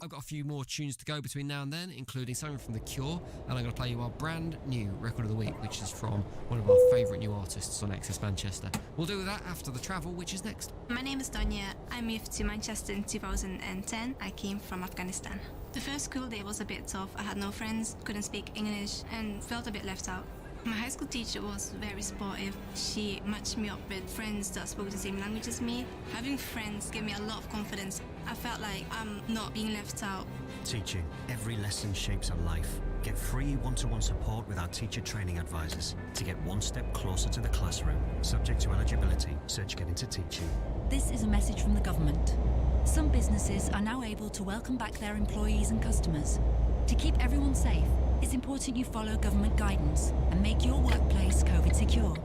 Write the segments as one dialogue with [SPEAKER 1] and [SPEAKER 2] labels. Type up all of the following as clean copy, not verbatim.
[SPEAKER 1] I've got a few more tunes to go between now and then, including something from The Cure, and I'm going to play you our brand new record of the week, which is from one of our favourite new artists on Access Manchester. We'll do that after the travel, which is next.
[SPEAKER 2] My name is Donya. I moved to Manchester in 2010. I came from Afghanistan. The first school day was a bit tough. I had no friends, couldn't speak English, and felt a bit left out. My high school teacher was very supportive. She matched me up with friends that spoke the same language as me. Having friends gave me a lot of confidence. I felt like I'm not being left out.
[SPEAKER 3] Teaching. Every lesson shapes a life. Get free one-to-one support with our teacher training advisors to get one step closer to the classroom. Subject to eligibility. Search Get Into Teaching.
[SPEAKER 4] This is a message from the government. Some businesses are now able to welcome back their employees and customers. To keep everyone safe, it's important you follow government guidance and make your workplace COVID secure.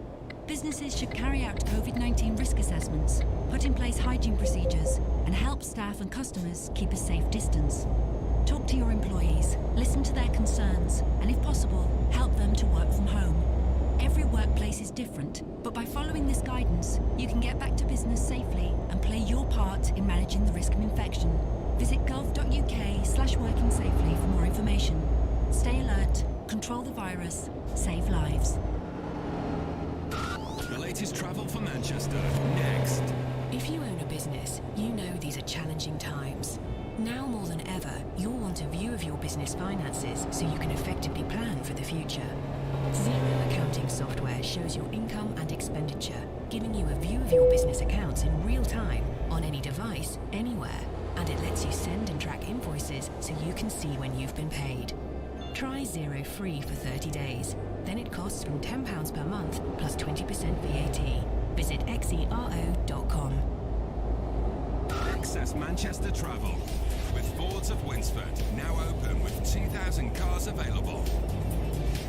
[SPEAKER 4] Businesses should carry out COVID-19 risk assessments, put in place hygiene procedures, and help staff and customers keep a safe distance. Talk to your employees, listen to their concerns, and if possible, help them to work from home. Every workplace is different, but by following this guidance, you can get back to business safely and play your part in managing the risk of infection. Visit gov.uk/working safely for more information. Stay alert, control the virus, save lives.
[SPEAKER 5] The latest travel for Manchester, next.
[SPEAKER 6] If you own a business, you know these are challenging times. Now more than ever, you'll want a view of your business finances so you can effectively plan for the future. Zero accounting software shows your income and expenditure, giving you a view of your business accounts in real time, on any device, anywhere. And it lets you send and track invoices so you can see when you've been paid. Try Zero free for 30 days. Then it costs from £10 per month plus 20% VAT. Visit xero.com.
[SPEAKER 5] Access Manchester Travel with Fords of Winsford, now open with 2,000 cars available.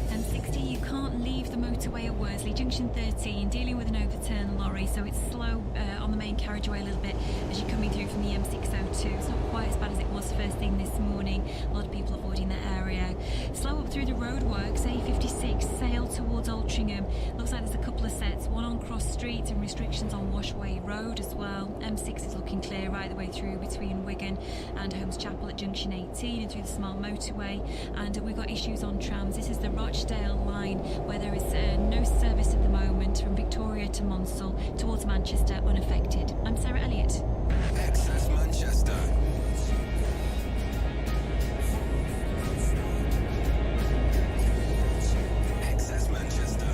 [SPEAKER 7] M60, you can't leave the motorway at Worsley. Junction 13, dealing with an overturned lorry, so it's slow on the main carriageway a little bit as you're coming through from the M602. It's not quite as bad as it was first thing this morning. A lot of people avoiding that area. Slow up through the roadworks, A56, Sale towards Altrincham. Looks like there's a couple of sets, one on Cross Street and restrictions on Washway Road as well. M6 is looking clear right the way through between Wigan and Holmes Chapel at Junction 18 and through the Smart Motorway. And we've got issues on trams. This is the Rochdale line where there is no service at the moment from Victoria to Monsell towards Manchester unaffected. I'm Sarah Elliott.
[SPEAKER 5] Access Manchester. Access Manchester.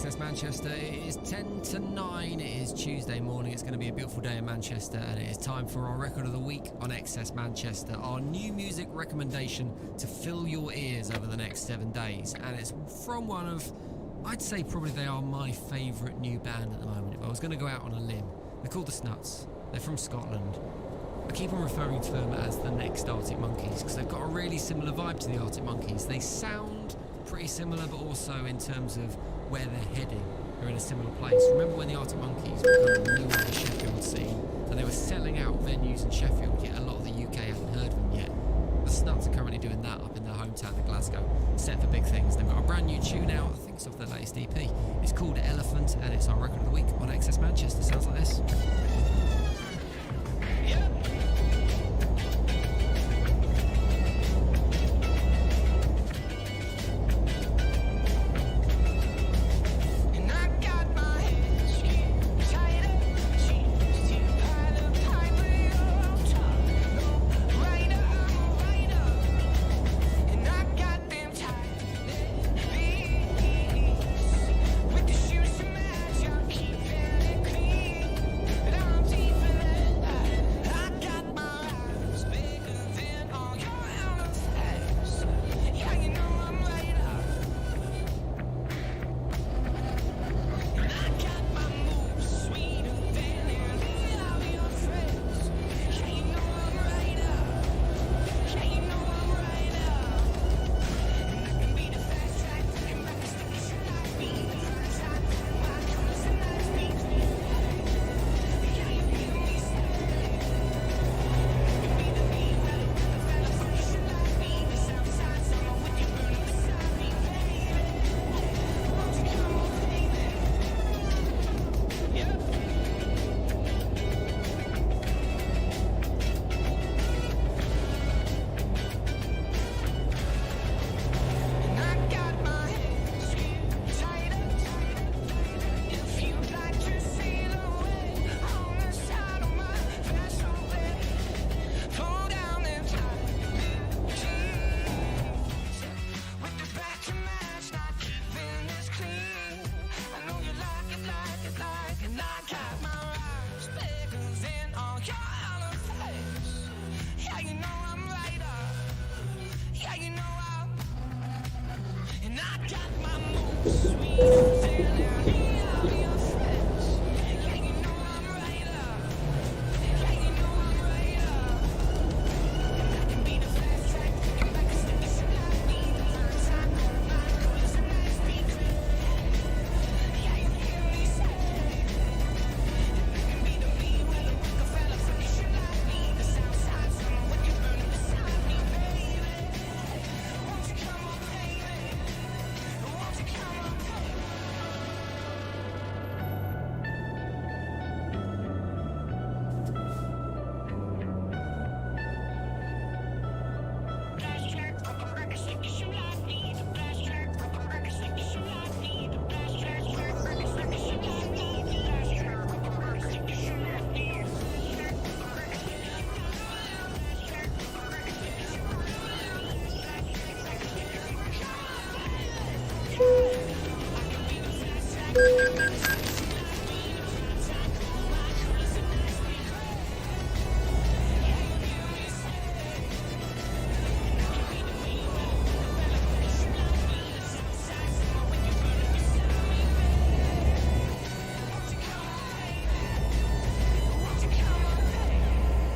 [SPEAKER 1] XS Manchester. It is 10 to 9. It is Tuesday morning. It's going to be a beautiful day in Manchester, and it is time for our record of the week on XS Manchester. Our new music recommendation to fill your ears over the next 7 days. And it's from one of, I'd say probably they are my favourite new band at the moment. If I was going to go out on a limb, they're called the Snuts. They're from Scotland. I keep on referring to them as the next Arctic Monkeys because they've got a really similar vibe to the Arctic Monkeys. They sound pretty similar, but also in terms of where they're heading, they're in a similar place. Remember when the Arctic Monkeys were kind of new on the Sheffield scene and they were selling out venues in Sheffield, yet a lot of the UK hadn't heard of them yet. The Snuts are currently doing that up in their hometown of Glasgow, set for big things. They've got a brand new tune out, I think it's off their latest EP. It's called Elephant, and it's our record of the week on XS Manchester. Sounds like this.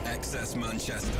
[SPEAKER 5] XS Manchester.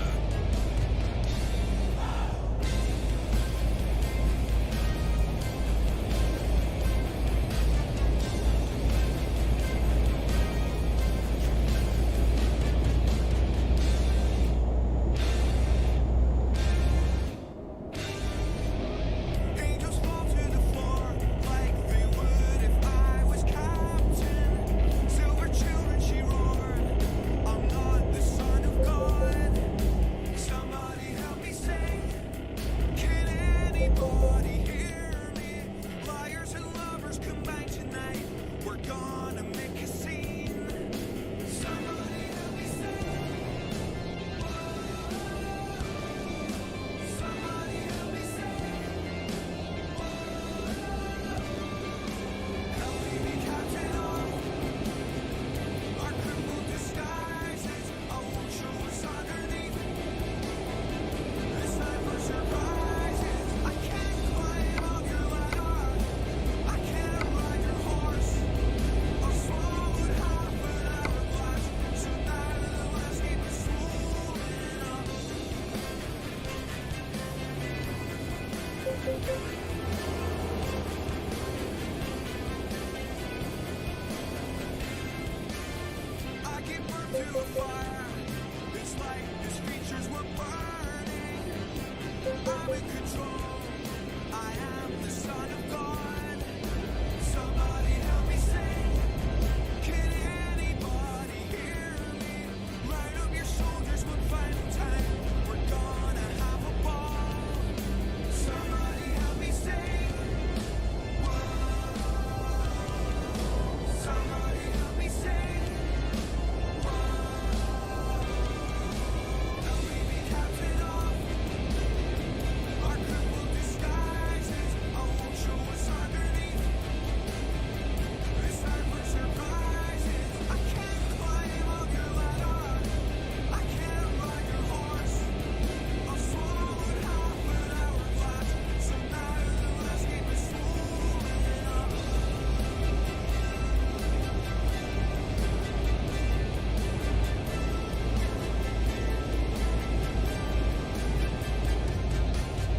[SPEAKER 8] I give birth to a fire. It's like these creatures were burning. I'm in control. I am the son of God. Somebody help me sing. Can anybody hear me? Line up your soldiers, we're fighting time. We're gonna have a ball. Somebody help me sing. Whoa. Somebody help me sing. Help me be captain of our crippled disguises. I won't show what's underneath. It's time for surprises. I can't climb on your ladder. I can't ride your horse. I've swallowed half an hourglass. So now the landscape is swollen up.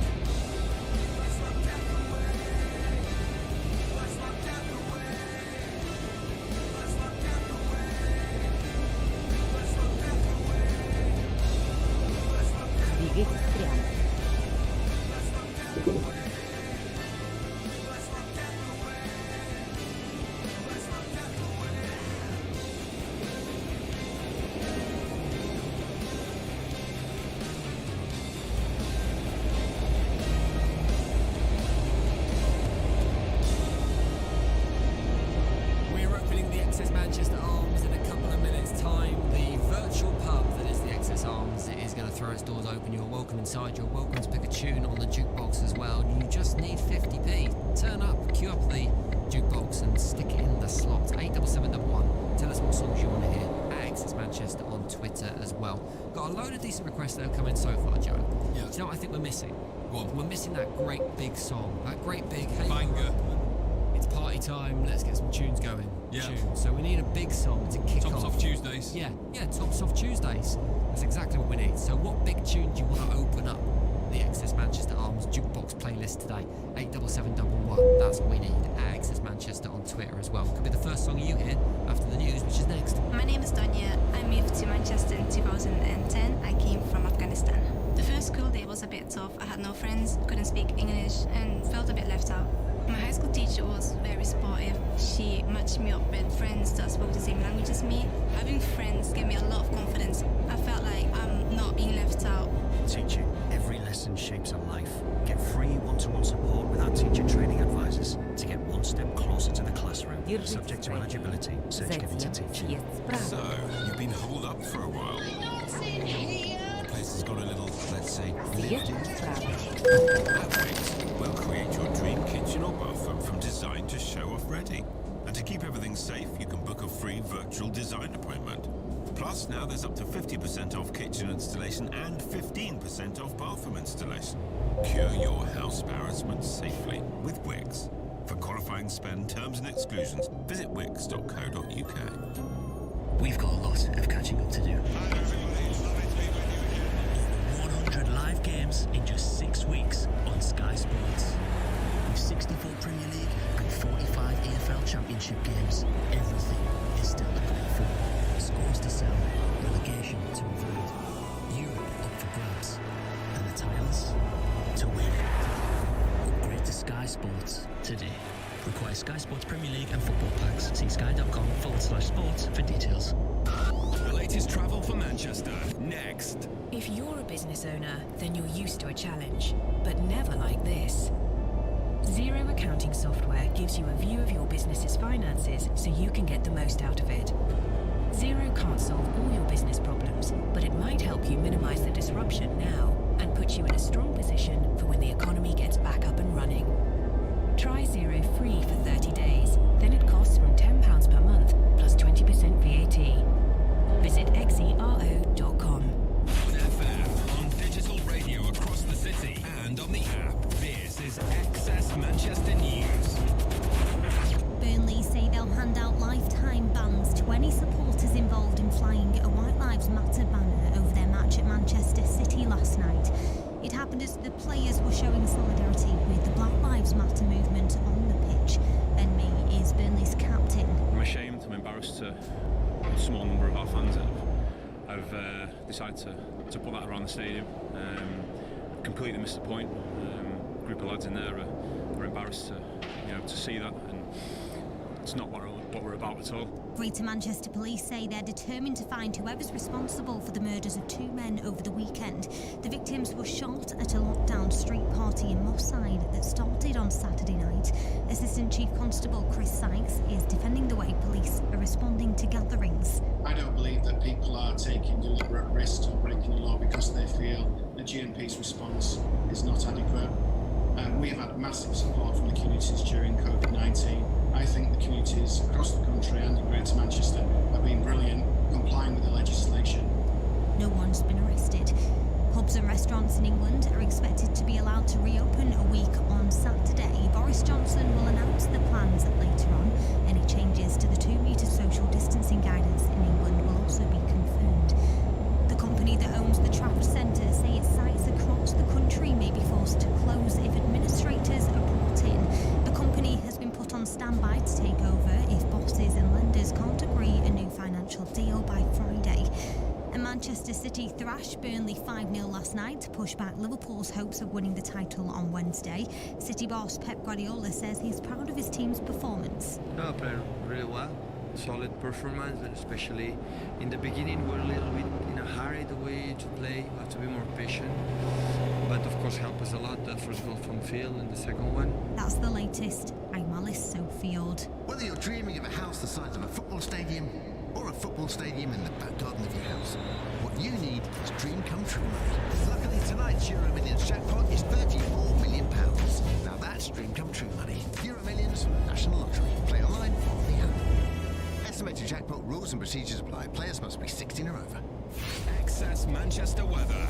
[SPEAKER 8] Let's lock death away. Let's lock death away. Let's lock death away. Let's lock death away. Let's lock death away.
[SPEAKER 9] Двигайтесь прямо.
[SPEAKER 8] Let's lock death away. Let's lock death away. Let's lock death away.
[SPEAKER 1] We're opening the XS Manchester Arms in a couple of minutes' time. The virtual pub that is the XS Arms is going to throw its doors open. You're welcome inside. You're welcome to pick a tune on the jukebox as well. You just need 50p. Turn up, queue up the jukebox and stick it in the slot. 87711. Tell us what songs you want to hear. At XS Manchester on Twitter as well. Got a load of decent requests that have come in so far, Joe.
[SPEAKER 5] Yeah.
[SPEAKER 1] Do you know what I think we're missing?
[SPEAKER 5] What?
[SPEAKER 1] We're missing that great big song. That great big hey,
[SPEAKER 5] Banger.
[SPEAKER 1] it's party time, let's get some tunes going.
[SPEAKER 5] Yeah.
[SPEAKER 1] Tunes. So we need a big song to kick
[SPEAKER 5] Tops
[SPEAKER 1] off.
[SPEAKER 5] off Tuesdays.
[SPEAKER 1] Yeah, Tops Off Tuesdays. That's exactly what we need. So what big tune do you want to open up the XS Manchester Arms jukebox playlist today? 87711. That's what we need. At XS Manchester on Twitter as well. Could be the first song you hear after the news, which is next.
[SPEAKER 2] My name is Donya. I moved to Manchester in 2010. I came from Afghanistan. The first school day was a bit tough. I had no friends, couldn't speak English, and felt a bit left out. My high school teacher was very supportive. She matched me up with friends that spoke the same language as me. Having friends gave me a lot of confidence. I felt like I'm not being left out.
[SPEAKER 3] Teaching. Every lesson shapes a life. Get free one-to-one support with our teacher training advisors to get one step closer to the classroom.
[SPEAKER 9] Держитесь
[SPEAKER 3] Subject to
[SPEAKER 9] правильно.
[SPEAKER 3] eligibility. Search get into
[SPEAKER 9] Затем
[SPEAKER 3] teaching.
[SPEAKER 9] съезд
[SPEAKER 5] So,
[SPEAKER 9] справа.
[SPEAKER 5] you've been holed up for a while. The place has got a little, let's say,
[SPEAKER 9] Съезд
[SPEAKER 5] lived.
[SPEAKER 9] справа.
[SPEAKER 5] At Wix, we'll create your dream kitchen or bathroom from design to show-off ready. And to keep everything safe, you can book a free virtual design appointment. Plus, now there's up to 50% off kitchen installation and 15% off bathroom installation. Cure your house embarrassment safely with Wix. For qualifying spend, terms and exclusions, visit wix.co.uk.
[SPEAKER 10] We've got a lot of catching up to do. 100 live games in just 6 weeks on Sky Sports. With 64 Premier League and 45 EFL Championship games, everything is still to play for. Scores to sell, relegation to avoid, Europe up for grabs, and the titles to win. Upgrade to Sky Sports today. Requires Sky Sports Premier League and football packs. See sky.com/sports for details.
[SPEAKER 5] The latest travel for Manchester, next.
[SPEAKER 6] If you're a business owner, then you're used to a challenge, but never like this. Xero accounting software gives you a view of your business's finances so you can get the most out of it. Xero can't solve all your business problems, but it might help you minimize the disruption now and put you in a strong position for when the economy gets back up and running. Try Xero free for 30 days. Then it costs from £10 per month plus 20% VAT. Visit xero.com.
[SPEAKER 5] On FM, on digital radio across the city, and on the app. This is XS Manchester News.
[SPEAKER 11] Burnley say they'll hand out lifetime bans to any supporters involved in flying a White Lives Matter banner over their match at Manchester City last night. It happened as the players were showing solidarity with Lives Matter movement on the pitch. Ben Mee is Burnley's captain.
[SPEAKER 12] I'm ashamed, I'm embarrassed to a small number of our fans have decided to put that around the stadium. Completely missed the point. A group of lads in there are embarrassed to see that, and it's not what we're about at all.
[SPEAKER 11] Greater Manchester Police say they're determined to find whoever's responsible for the murders of 2 men over the weekend. The victims were shot at a lockdown street party in Moss Side that started on Saturday night. Assistant Chief Constable Chris Sykes is defending the way police are responding to gatherings.
[SPEAKER 13] I don't believe that people are taking deliberate risks or breaking the law because they feel the GMP's response is not adequate. We have had massive support from the communities during COVID-19. I think the communities across the country and in Greater Manchester have been brilliant, complying with the legislation.
[SPEAKER 11] No one's been arrested. Pubs and restaurants in England are expected to be allowed to reopen a week on Saturday. Boris Johnson will announce the plans later on. Any changes to the 2-metre social distancing guidance in England will also be confirmed. The company that owns the Trafford Centre say its sites across the country may be forced to close if administrators are brought in. The company has been put on standby to take over if bosses and lenders can't agree a new financial deal by Friday. And Manchester City thrashed Burnley 5-0 last night to push back Liverpool's hopes of winning the title on Wednesday. City boss Pep Guardiola says he's proud of his team's performance.
[SPEAKER 14] No, played really well. Solid performance, especially in the beginning. We're a little bit in a hurry the way to play. We have to be more patient. But of course, helped us a lot. The first goal from Phil and the second one.
[SPEAKER 11] That's the latest. I'm Alice Sofield.
[SPEAKER 15] Whether you're dreaming of a house the size of a football stadium or a football stadium in the back garden of your house, what you need is dream come true money. Luckily, tonight's Euro Millions jackpot is £34 million. Now that's dream come true money. Euro Millions, National Lottery. Play online or on the app. Estimated jackpot rules and procedures apply. Players must be 16 or over.
[SPEAKER 5] Excess Manchester weather.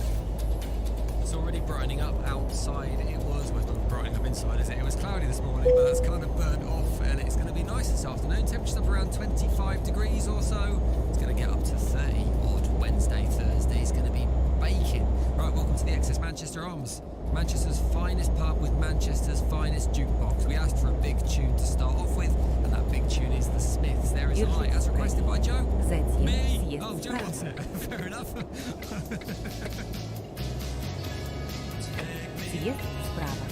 [SPEAKER 1] It's already brightening up outside. It was, well, it's not brightening up inside, is it? It was cloudy this morning, but that's kind of burnt off, and it's going to be nice this afternoon. Temperature's up around 25 degrees or so. It's going to get up to 30 odd. Wednesday, Thursday is going to be baking. Right, welcome to the Excess Manchester Arms. Manchester's finest pub with Manchester's finest jukebox. We asked for a big tune to start off with, and that big tune is The Smiths. There is a light, as requested by Joe. Me? Oh, Joe wants it. Fair enough.
[SPEAKER 9] Съезд справа.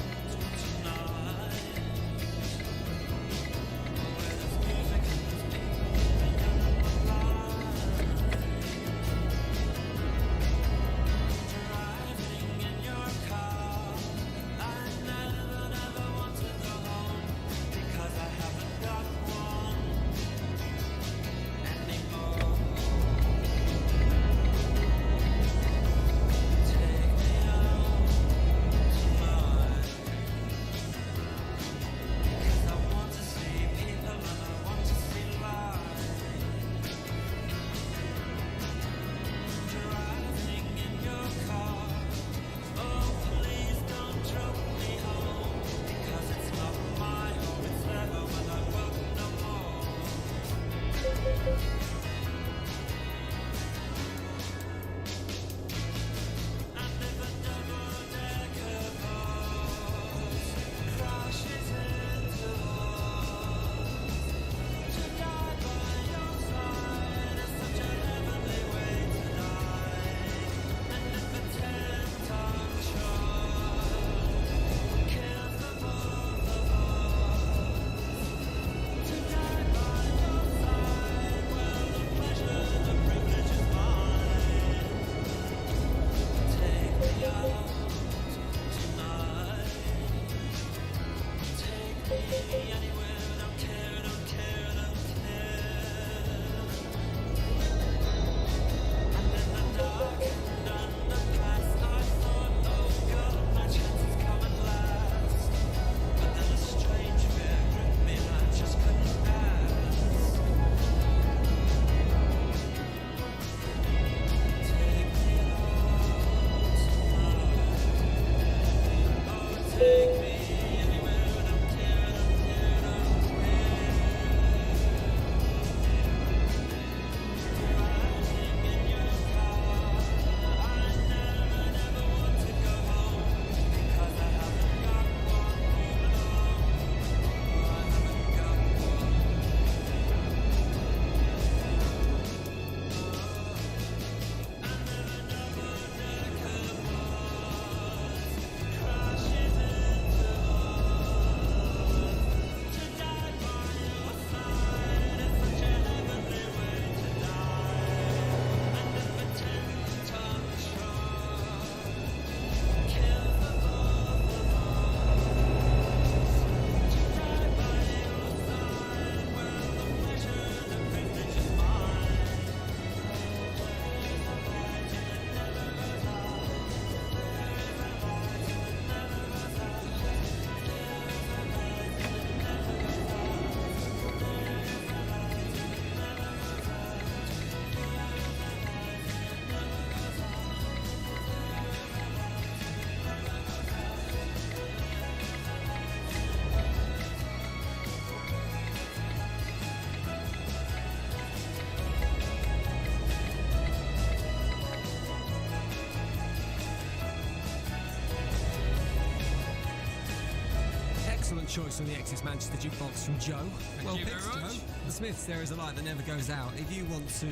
[SPEAKER 1] excellent choice on the XS Manchester Jukebox from Joe. Well
[SPEAKER 16] you
[SPEAKER 1] picked,
[SPEAKER 16] very much.
[SPEAKER 1] Joe. The Smiths, There Is a Light That Never Goes Out. If you want to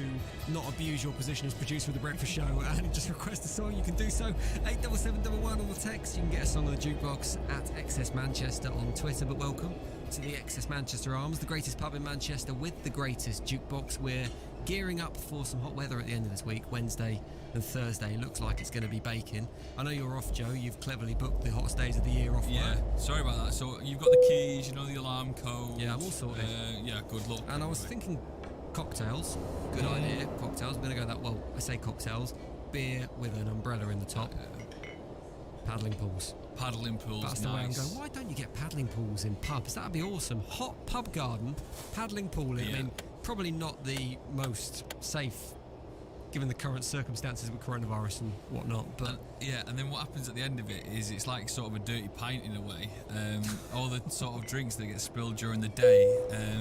[SPEAKER 1] not abuse your position as producer of The Breakfast Show and just request a song, you can do so. 87711 on the text. You can get a song on the Jukebox at XS Manchester on Twitter. But welcome to the XS Manchester Arms, the greatest pub in Manchester with the greatest jukebox. We're gearing up for some hot weather at the end of this week, Wednesday and Thursday. Looks like it's going to be baking. I know you're off, Joe. You've cleverly booked the hottest days of the year off work.
[SPEAKER 16] Yeah, sorry about that. So you've got the keys, you know, the alarm code.
[SPEAKER 1] Yeah, I'm all sorted.
[SPEAKER 16] Yeah, good luck.
[SPEAKER 1] And I was thinking cocktails. Good idea, cocktails. I'm going to go that, well, I say cocktails. Beer with an umbrella in the top. Paddling pools.
[SPEAKER 16] Paddling pools,
[SPEAKER 1] That's the way I'm going. Why don't you get paddling pools in pubs? That'd be awesome. Hot pub garden, paddling pool. I mean, probably not the most safe given the current circumstances with coronavirus and whatnot, but
[SPEAKER 16] and then what happens at the end of it is it's like sort of a dirty pint in a way. All the sort of drinks that get spilled during the day,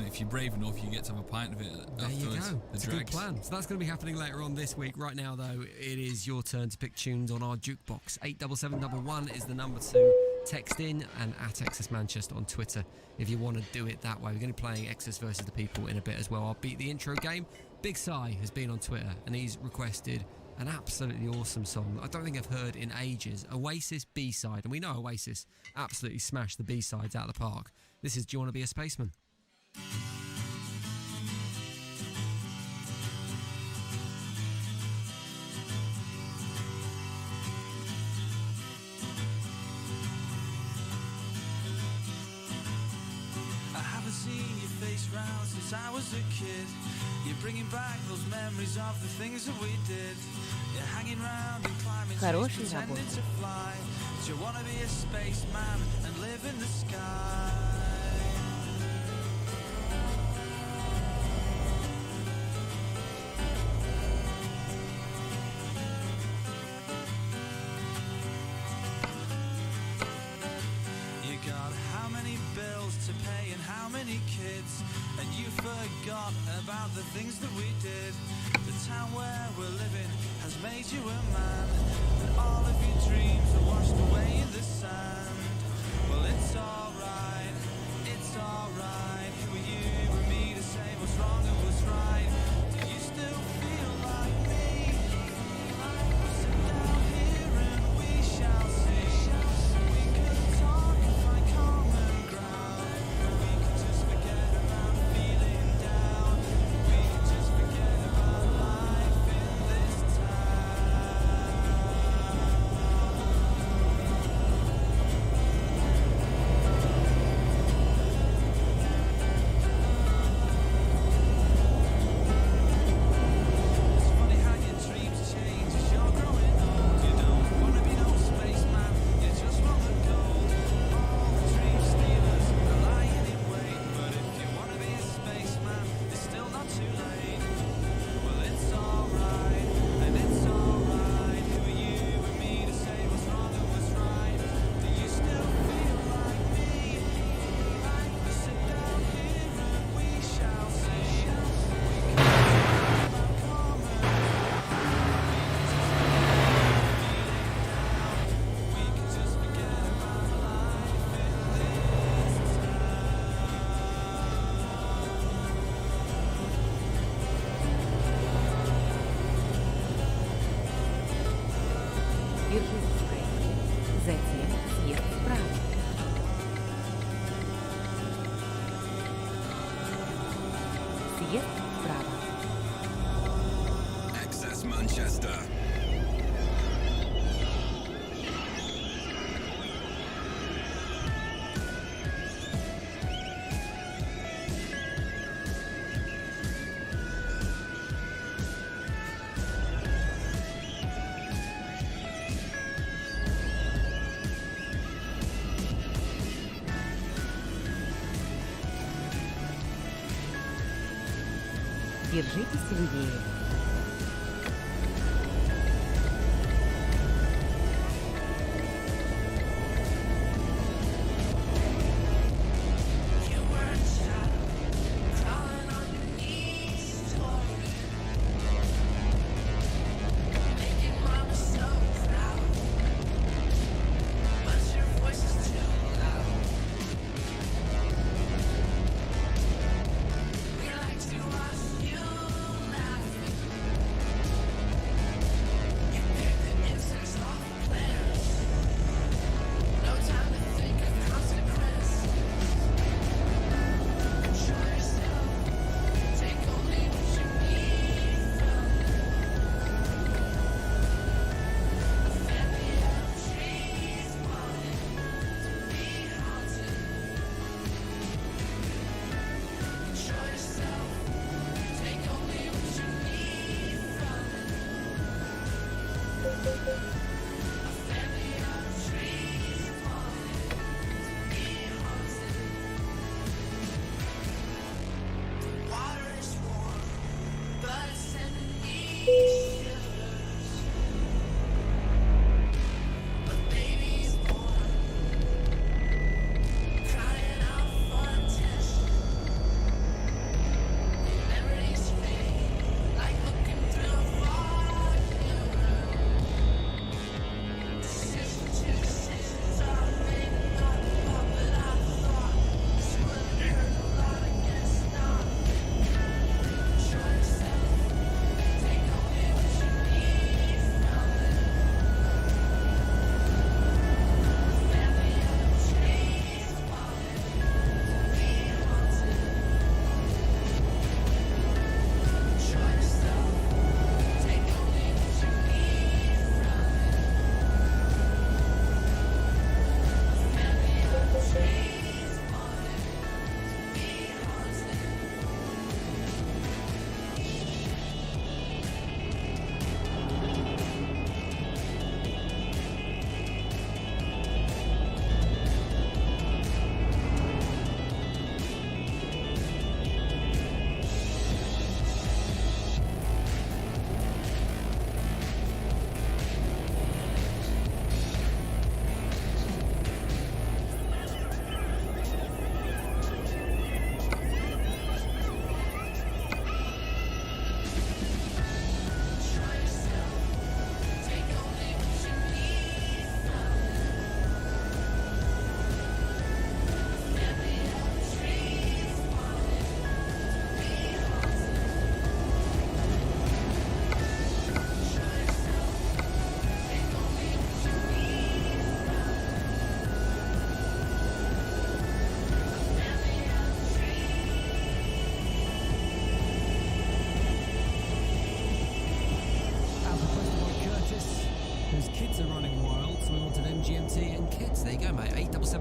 [SPEAKER 16] if you're brave enough, you get to have a pint of it
[SPEAKER 1] there you
[SPEAKER 16] afterwards.
[SPEAKER 1] go. It's a good plan. So that's going to be happening later on this week. Right now, though, it is your turn to pick tunes on our jukebox. 87711 is the number to text in, and at XS Manchester on Twitter if you want to do it that way. We're going to be playing XS versus the People in a bit as well. I'll beat the intro game. Big Si has been on Twitter and he's requested an absolutely awesome song I don't think I've heard in ages. Oasis B-side. And we know Oasis absolutely smashed the B-sides out of the park. This is Do You Want to Be a Spaceman?
[SPEAKER 8] I haven't seen your face round since I was a kid. You're bringing back those memories of the things that we did. You're hanging round and climbing trees, pretending to fly. Do you want to be a spaceman and live in the sky? You got how many bills to pay and how many kids, and you forgot about the things that we did. The town where we're living has made you a man, and all of your dreams are washed away in the sand. Well, it's alright, it's alright. Who are you and me to say what's wrong and what's right? Do you still feel like me? Sit down here and we shall see. We could talk and find common ground. We could just forget about feeling down. We could just forget about life in this It's funny how your dreams change as you're growing old. You don't want to be no spaceman, you just want the gold. All the dream stealers are lying in wait, but if you want to be a spaceman, it's still not too late. Well, it's alright, and it's alright. Who are you and me to say what's wrong and what's right? Do you still feel like me? We sit down here and we shall see. We can talk about common we can just forget about life in this
[SPEAKER 9] Держись справа. Затем съезд справа. Съезд справа.
[SPEAKER 5] XS Manchester.
[SPEAKER 9] Держитесь левее.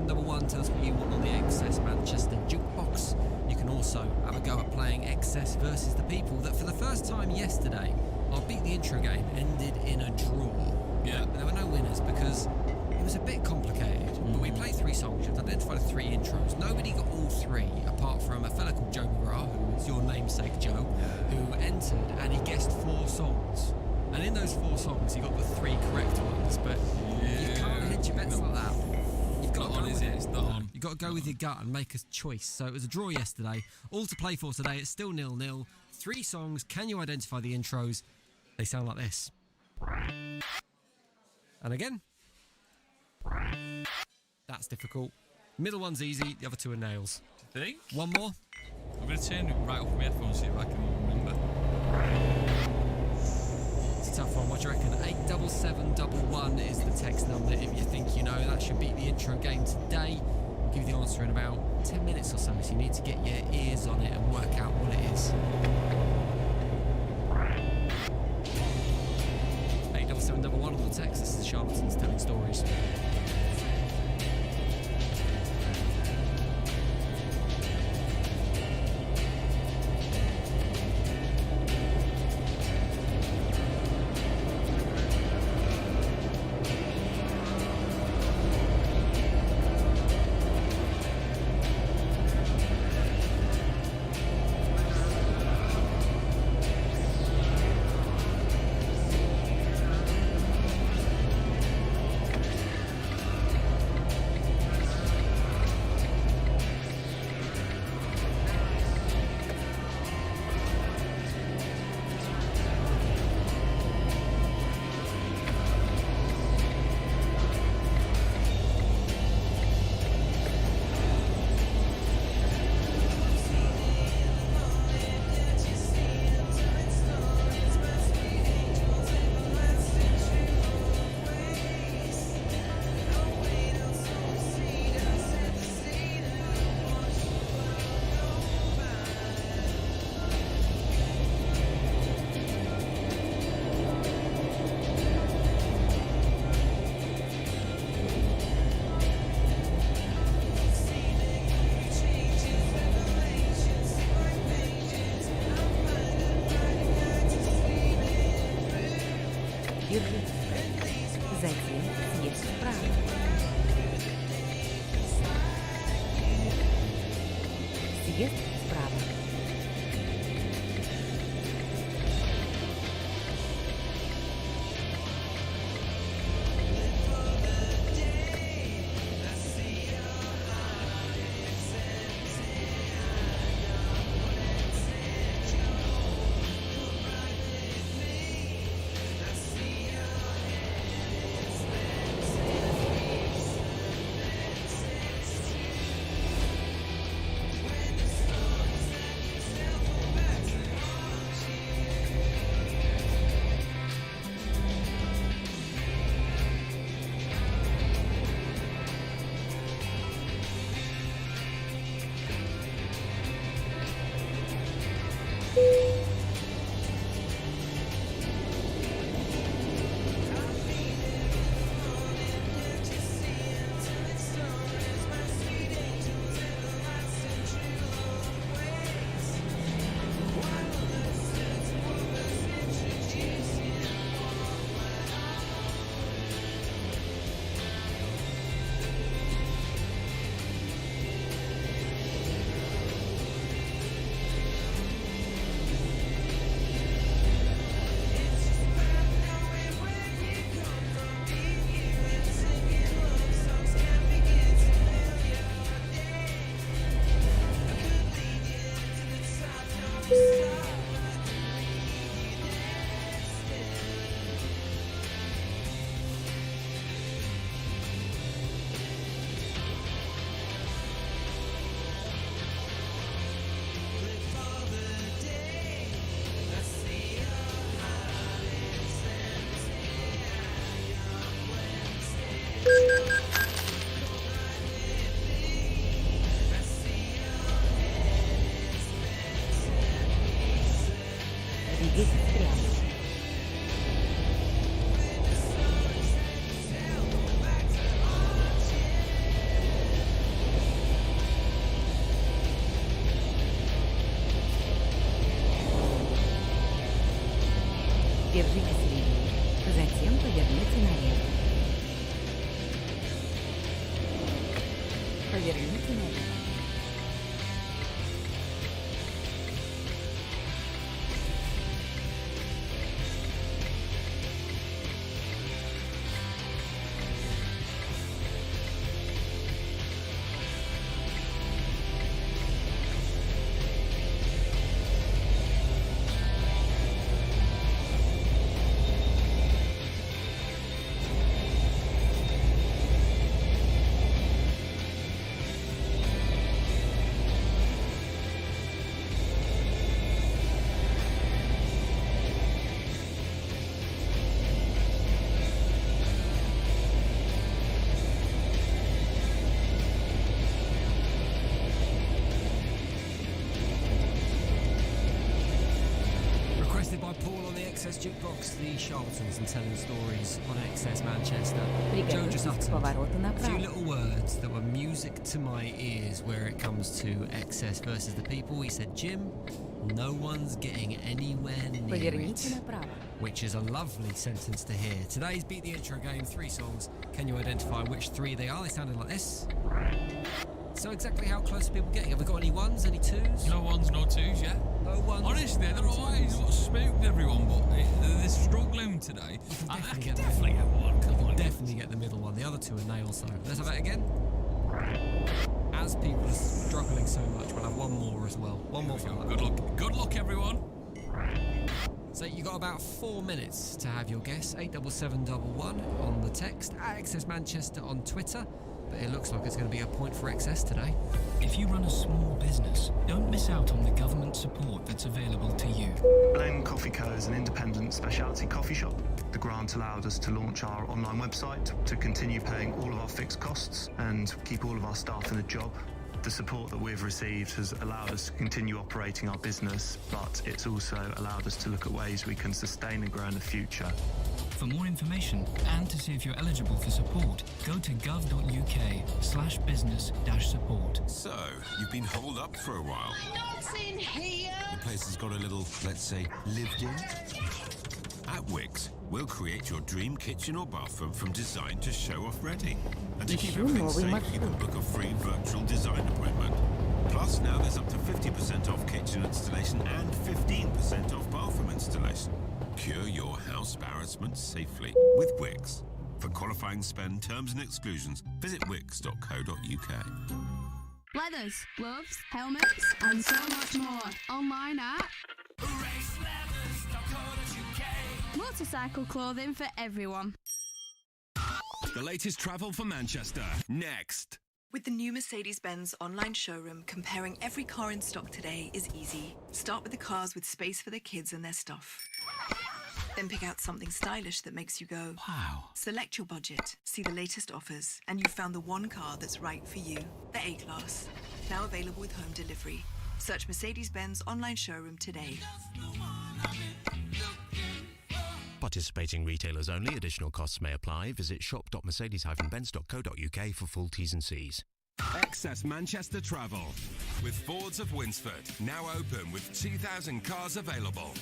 [SPEAKER 1] 8711 tells you what on the Excess Manchester jukebox. You can also have a go at playing Excess versus the People. That for the first time yesterday, our Beat the Intro game ended in a draw.
[SPEAKER 16] Yeah.
[SPEAKER 1] There were no winners because it was a bit complicated. But we played 3 songs, you've identified 3 intros. Nobody got all 3 apart from a fella called Joe McGrath, who is your namesake Joe, who entered and he guessed 4 songs. And in those 4 songs, he got the 3 correct ones, but you can't hedge your bets like that. You've got to go with it.
[SPEAKER 16] It's not on.
[SPEAKER 1] You've got to go with your gut and make a choice. So it was a draw yesterday. All to play for today. It's still 0-0. 3 songs. Can you identify the intros? They sound like this. And again. That's difficult. Middle one's easy. The other 2 are nails.
[SPEAKER 16] Do you think?
[SPEAKER 1] One more.
[SPEAKER 16] I'm going to turn it right off my headphones, see if I can remember.
[SPEAKER 1] It's a tough one. What do you reckon? 87711 is the text number if you think you know. That should beat the intro game today. I'll give you the answer in about 10 minutes or so, so you need to get your ears on it and work out what it is. 87711 on the text. This is Charlatans Telling Stories.
[SPEAKER 9] Затем съезд вправо. Съезд вправо. Двигайтесь прямо. Поверните налево.
[SPEAKER 1] Jukebox, the charlatans and telling stories on XS Manchester. Joe just
[SPEAKER 9] Приготовьтесь к
[SPEAKER 1] uttered
[SPEAKER 9] повороту
[SPEAKER 1] a few
[SPEAKER 9] направо.
[SPEAKER 1] little words that were music to my ears where it comes to XS versus the people. He said, Jim, no one's getting anywhere near
[SPEAKER 9] Поверните
[SPEAKER 1] it.
[SPEAKER 9] направо.
[SPEAKER 1] Which is a lovely sentence to hear. Today's Beat the Intro game, 3 songs. Can you identify which 3 they are? They sounded like this. So exactly how close are people getting? Have we got any 1s, any 2s?
[SPEAKER 16] No 1s, no 2s yet.
[SPEAKER 1] No 1s.
[SPEAKER 16] Honestly, they're always what spooked everyone, but they're struggling today. I can definitely get one. Come on.
[SPEAKER 1] Definitely get the middle one. The other 2 are nails, though. Let's have it again. As people are struggling so much, we'll have 1 more as well. 1 more for that.
[SPEAKER 16] Good luck. Good luck, everyone.
[SPEAKER 1] So you got about 4 minutes to have your guess. 87711 on the text. At XS Manchester on Twitter. But it looks like it's going to be a point for XS today.
[SPEAKER 10] If you run a small business, don't miss out on the government support that's available to you.
[SPEAKER 17] Blend Coffee Co. is an independent specialty coffee shop. The grant allowed us to launch our online website, to continue paying all of our fixed costs and keep all of our staff in a job. The support that we've received has allowed us to continue operating our business, but it's also allowed us to look at ways we can sustain and grow in the future.
[SPEAKER 10] For more information and to see if you're eligible for support, go to gov.uk/business-support.
[SPEAKER 5] So, you've been holed up for a while.
[SPEAKER 8] Not in here!
[SPEAKER 5] The place has got a little, let's say, lived in. At Wix, we'll create your dream kitchen or bathroom from design to show off ready. And to keep
[SPEAKER 9] Ищу
[SPEAKER 5] everything
[SPEAKER 9] новый
[SPEAKER 5] safe, you can
[SPEAKER 9] маршрут.
[SPEAKER 5] book a free virtual design appointment. Plus, now there's up to 50% off kitchen installation and 15% off bathroom installation. Cure your house embarrassments safely with Wix. For qualifying spend, terms and exclusions, visit wix.co.uk.
[SPEAKER 2] Leathers, gloves, helmets, and so much more. Online at motorcycle clothing for everyone.
[SPEAKER 18] The latest travel for Manchester, next.
[SPEAKER 19] With the new Mercedes-Benz online showroom, comparing every car in stock today is easy. Start with the cars with space for their kids and their stuff. Then pick out something stylish that makes you go, wow. Select your budget, see the latest offers, and you've found the one car that's right for you. The A-Class. Now available with home delivery. Search Mercedes-Benz online showroom today.
[SPEAKER 20] Participating retailers only. Additional costs may apply. Visit shop.mercedes-benz.co.uk for full T's and C's.
[SPEAKER 18] XS Manchester Travel. With Fords of Winsford, now open with 2,000 cars available.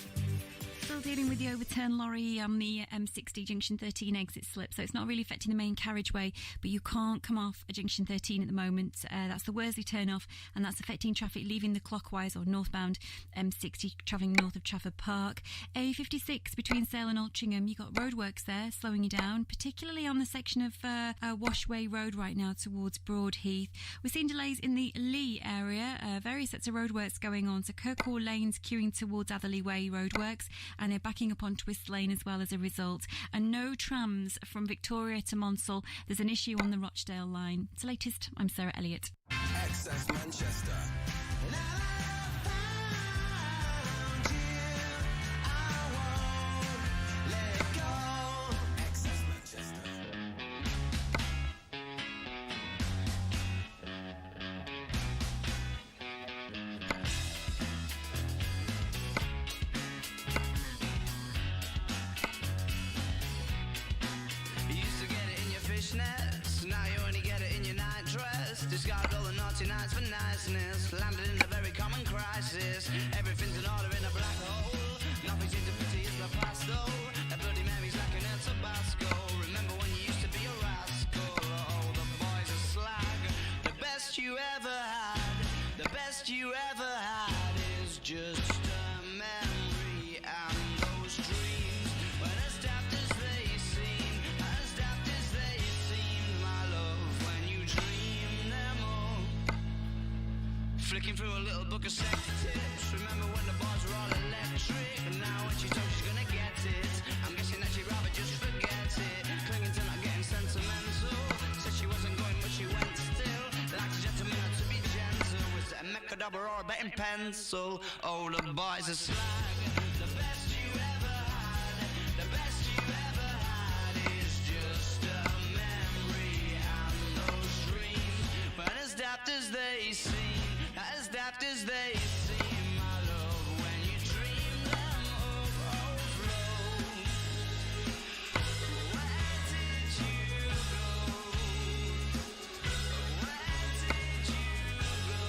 [SPEAKER 7] Still dealing with the overturned lorry on the M60 Junction 13 exit slip, so it's not really affecting the main carriageway, but you can't come off a Junction 13 at the moment. That's the Worsley turn-off, and that's affecting traffic leaving the clockwise or northbound M60 travelling north of Trafford Park. A56 between Sale and Altrincham, you've got roadworks there slowing you down, particularly on the section of Washway Road right now towards Broadheath. We're seeing delays in the Lee area, various sets of roadworks going on, so Kirkwall Lane's queuing towards Atherley Way roadworks, and they're backing up on Twist Lane as well as a result. And no trams from Victoria to Monsell. There's an issue on the Rochdale line. It's the latest. I'm Sarah Elliott.
[SPEAKER 18] XS Manchester.
[SPEAKER 21] Now you only get it in your night dress. Discard all the naughty nights for niceness. Landed in a very common crisis. Everything's in order in a black hole. Nothing seems to pity is the past though. A Bloody Mary's like an El Tabasco. Remember when you used to be a rascal? Oh, the boys are slag. The best best you ever had is just a memory, and those dreams weren't as daft as they seem, as daft as they seem, my love, when you dream them up. Flicking through a little book of sex tips, remember when the bars were all electric, and now when she told she's gonna get it, I'm guessing that she'd rather just forget it, clinging to not getting sentimental, said she wasn't going but she went still, like a gentleman had to be gentle, was it a mechadabra or a betting pencil, oh the boys are slag, the best you ever had, the best you ever had is just a memory, and those dreams weren't as daft as they seem, as daft as they seem, my love, when you dream them up, overflow. Where did you go? Where did you go?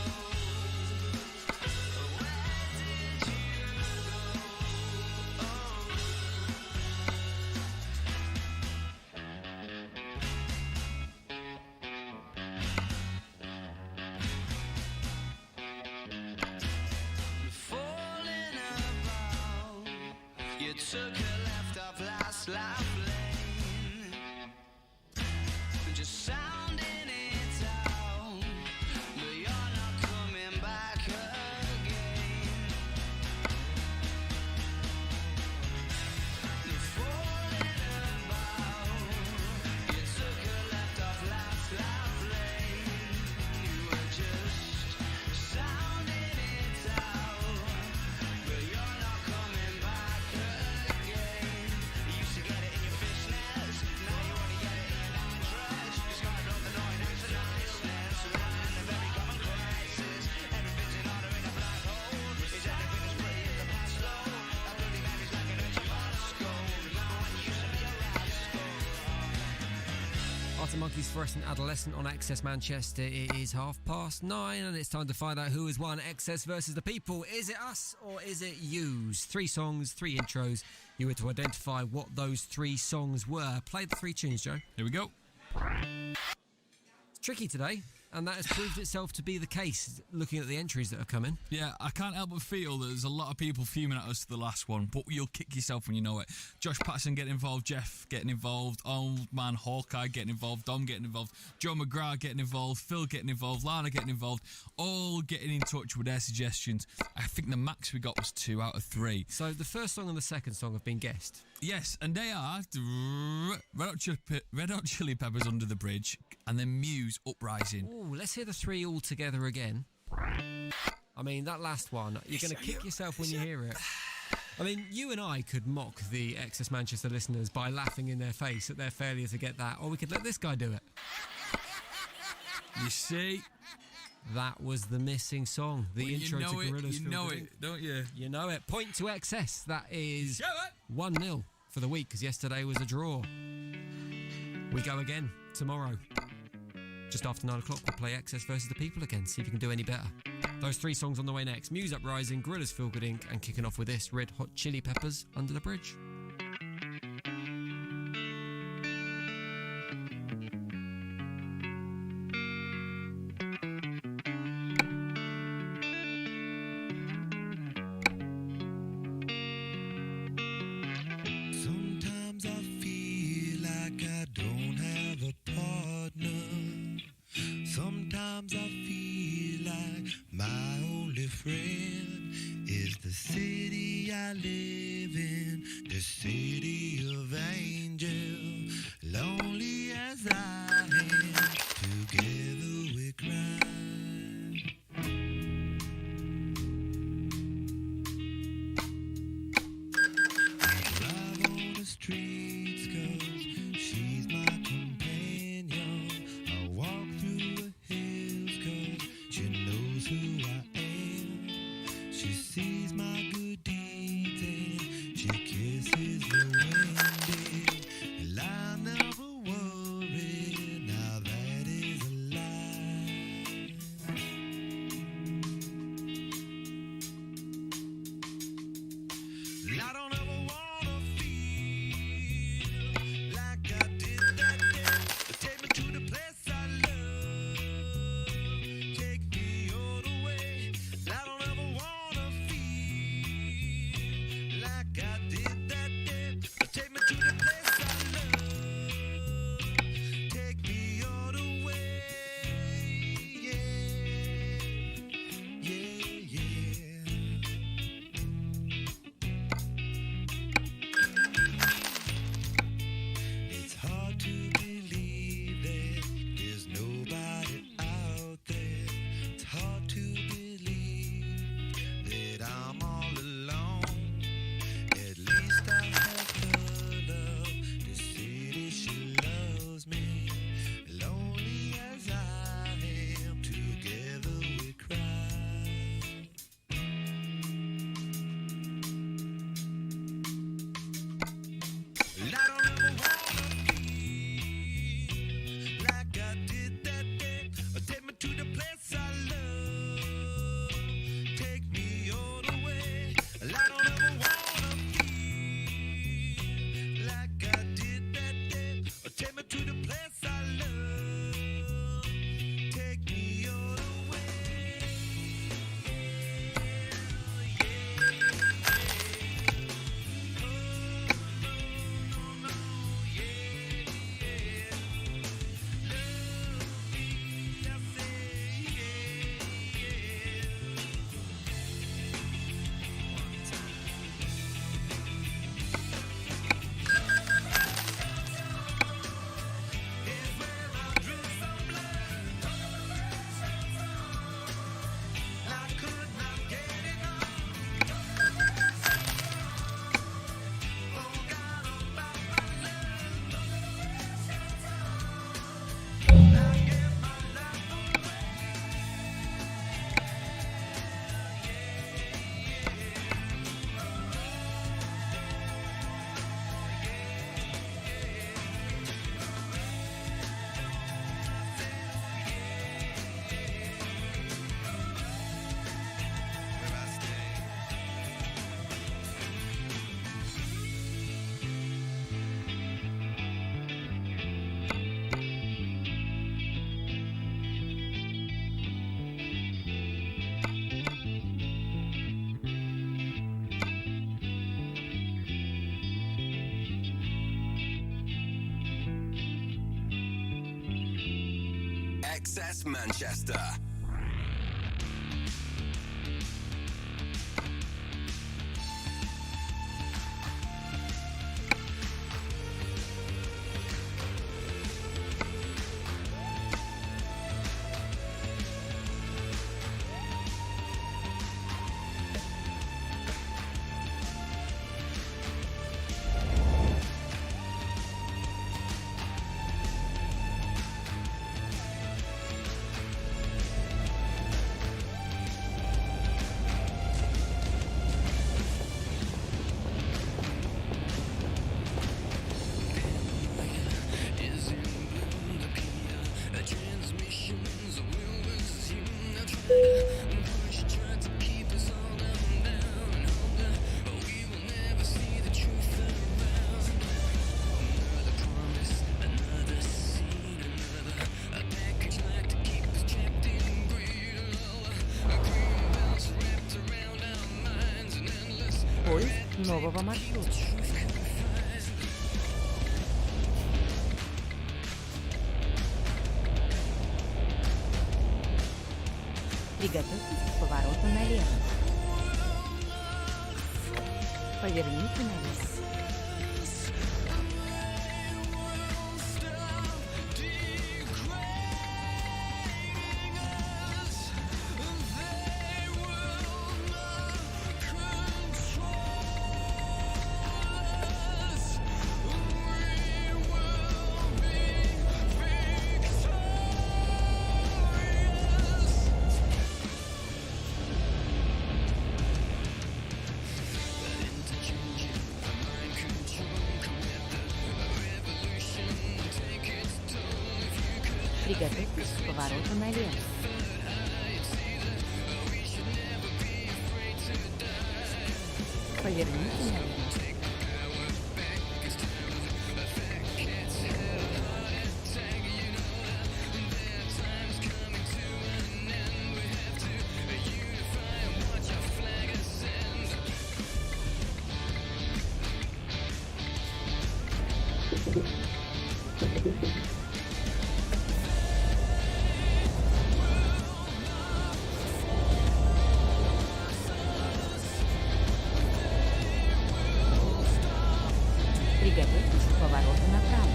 [SPEAKER 21] Where did you falling about? You took a left off last life lane, just sounding it out, but you're not coming back again. Falling about, you took a left off last life lane, you were just sounding it out, but you're not coming back again. You used to get it in your fishnets, now you only get it in your diamond dress. You started off annoying with the niceness, running a very common crisis. Everything's in order in a black hole. Is everything as pretty as the past though? That bloody memory's like an urgent rascal. Remember when you used to be a rascal?
[SPEAKER 1] Arctic Monkeys, Fluorescent Adolescent on Access Manchester. It is 9:30 and it's time to find out who has won Excess versus the People. Is it us or is it yous? 3 songs, 3 intros. You were to identify what those 3 songs were. Play the 3 tunes, Joe.
[SPEAKER 16] Here we go.
[SPEAKER 1] It's tricky today, and that has proved itself to be the case, looking at the entries that have come in.
[SPEAKER 16] Yeah, I can't help but feel that there's a lot of people fuming at us to the last one, but you'll kick yourself when you know it. Josh Patterson getting involved, Jeff getting involved, Old Man Hawkeye getting involved, Dom getting involved, Joe McGrath getting involved, Phil getting involved, Lana getting involved, all getting in touch with their suggestions. I think the max we got was 2 out of 3.
[SPEAKER 1] So the first song and the second song have been guessed.
[SPEAKER 16] Yes, and they are Red Hot Chili Peppers, Under the Bridge, and then Muse, Uprising.
[SPEAKER 1] Ooh, let's hear the 3 all together again. I mean, that last one, you're going to kick yourself when you hear it. I mean, you and I could mock the Excess Manchester listeners by laughing in their face at their failure to get that, or we could let this guy do it.
[SPEAKER 16] You see?
[SPEAKER 1] That was the missing song. The intro to Gorillaz.
[SPEAKER 16] You know it, don't you?
[SPEAKER 1] You know it. Point to Excess. That is 1-0 for the week, because yesterday was a draw. We go again tomorrow. Just after 9 o'clock, we'll play Excess versus the People again, see if you can do any better. Those 3 songs on the way next. Muse, Uprising, Gorillaz, Feel Good Inc., and kicking off with this, Red Hot Chili Peppers, Under the Bridge.
[SPEAKER 8] Sometimes I feel like I don't have a partner. Sometimes I feel like my only friend is the city I live in, the city of angels. Lonely as I am, together we cry. Streets, 'cause she's my companion. I walk through the hills 'cause she knows who I am. She sees my good deeds and she kisses the wind.
[SPEAKER 18] Excess Manchester.
[SPEAKER 9] Поиск нового маршрута. Приготовьтесь к повороту налево. Поверните налево. Приготовьтесь к повороту налево. Поверните налево. Приготовьтесь к повороту направо.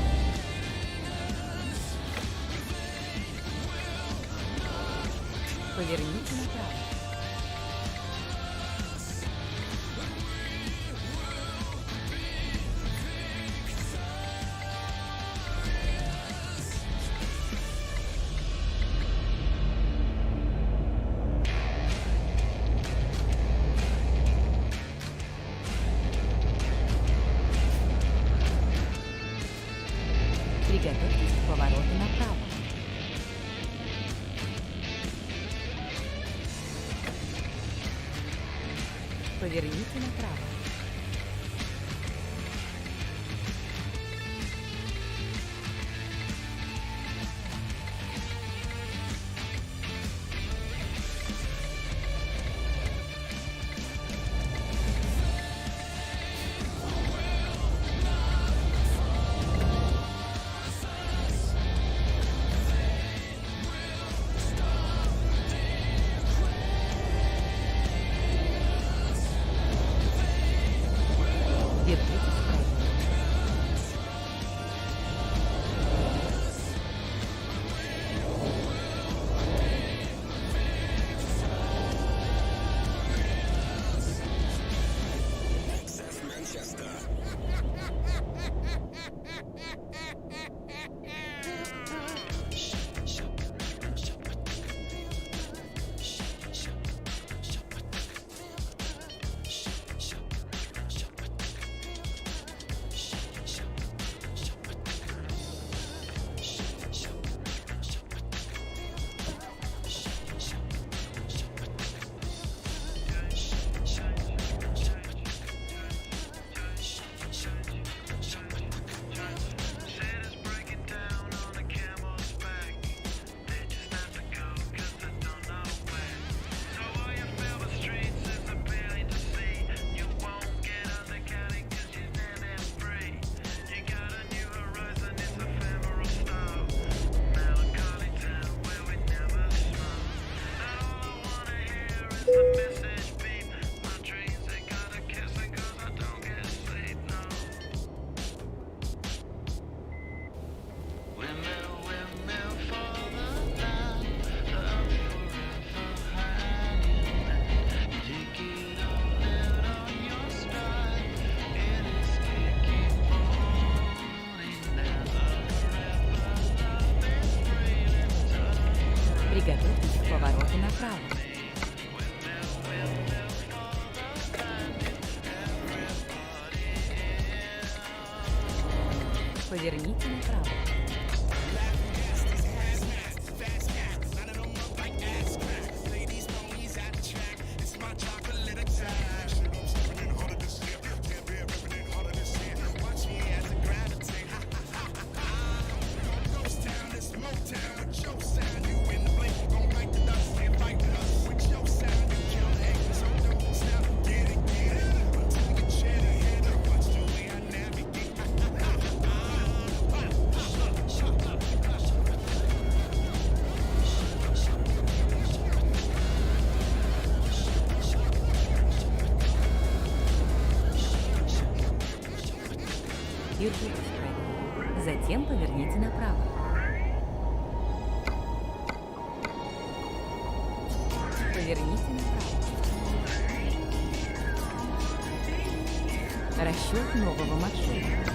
[SPEAKER 9] Поверните направо. Приготовьтесь к повороту направо. Поверните направо. повороте направо. Поверните направо. Держите вправо. Затем поверните направо. Поверните направо. Расчет нового маршрута.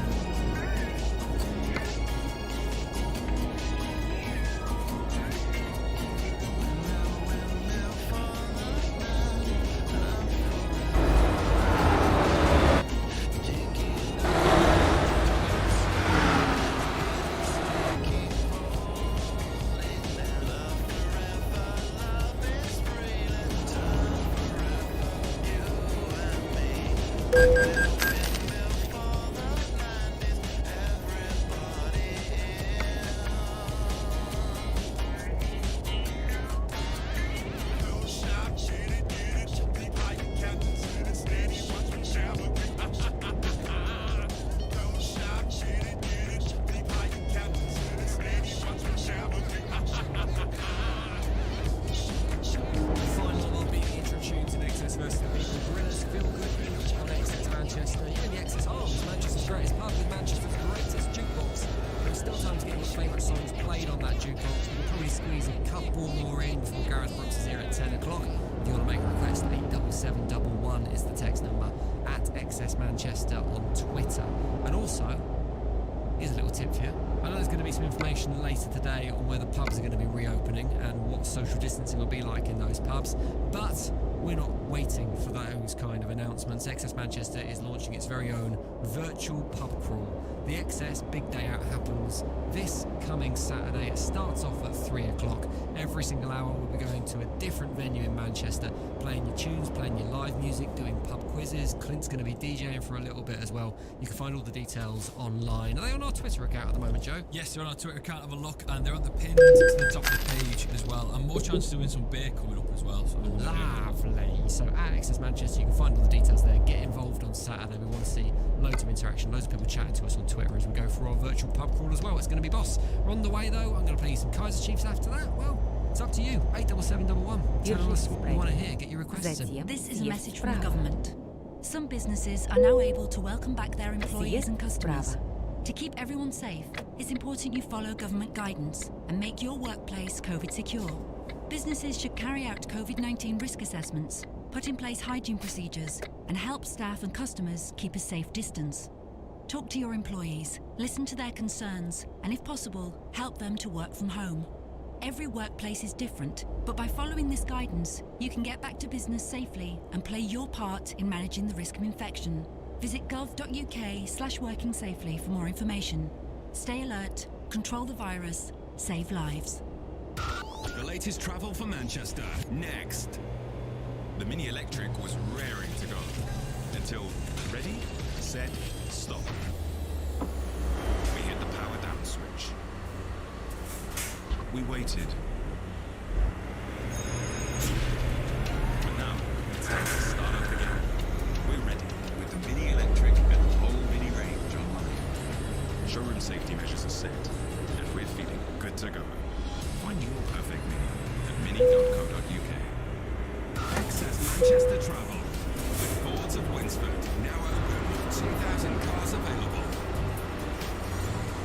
[SPEAKER 1] Is the text number at XS Manchester on Twitter. And also, here's a little tip for you. I know there's going to be some information later today on where the pubs are going to be reopening and what social distancing will be like in those pubs, but we're not waiting for those kind of announcements. XS Manchester is launching its very own virtual pub crawl. The XS Big Day Out happens this coming Saturday. It starts off at 3 o'clock. Every single hour we'll be going to a different venue in Manchester, playing your tunes, playing your live music, doing pub quizzes. Clint's going to be DJing for a little bit as well. You can find all the details online. Are they on our Twitter account at the moment, Joe?
[SPEAKER 16] Yes, they're on our Twitter account. Have a look, and they're on the pin to the top of the page as well. And more chances of doing some beer coming up as well. So
[SPEAKER 1] lovely. So at XS Manchester, you can find all the details there. Get involved on Saturday. We want to see loads of interaction, loads of people chatting to us on Twitter as we go through our virtual pub crawl as well. It's going to be boss. We're on the way though. I'm going to play you some Kaiser Chiefs after that. Well, it's up to you. 87711. Tell us what you want to hear. Get your requests in.
[SPEAKER 4] This is a message from the government. Some businesses are now able to welcome back their employees and customers. To keep everyone safe, it's important you follow government guidance and make your workplace COVID secure. Businesses should carry out COVID-19 risk assessments, put in place hygiene procedures, and help staff and customers keep a safe distance. Talk to your employees, listen to their concerns, and if possible, help them to work from home. Every workplace is different, but by following this guidance, you can get back to business safely and play your part in managing the risk of infection. Visit gov.uk/working safely for more information. Stay alert, control the virus, save lives.
[SPEAKER 18] The latest travel for Manchester, next. The Mini Electric was raring to go until ready, set, stop. We hit the power down switch. We waited. But now it's time to start up again. We're ready with the Mini Electric and the whole Mini range online. Showroom safety measures are set, and we're feeling good to go. Find your perfect Mini at mini.co.uk. Access Manchester Travel with Fords of Winsford now open with 2,000 cars available.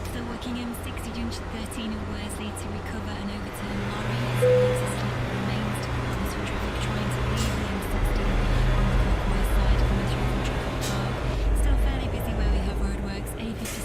[SPEAKER 7] Still working M60 Junction 13 in Worsley to recover an overturned lorry. It's a slip remains to cause for traffic trying to leave the M60 on the clockwise side coming through from Trafford Park. Still fairly busy where we have roadworks A56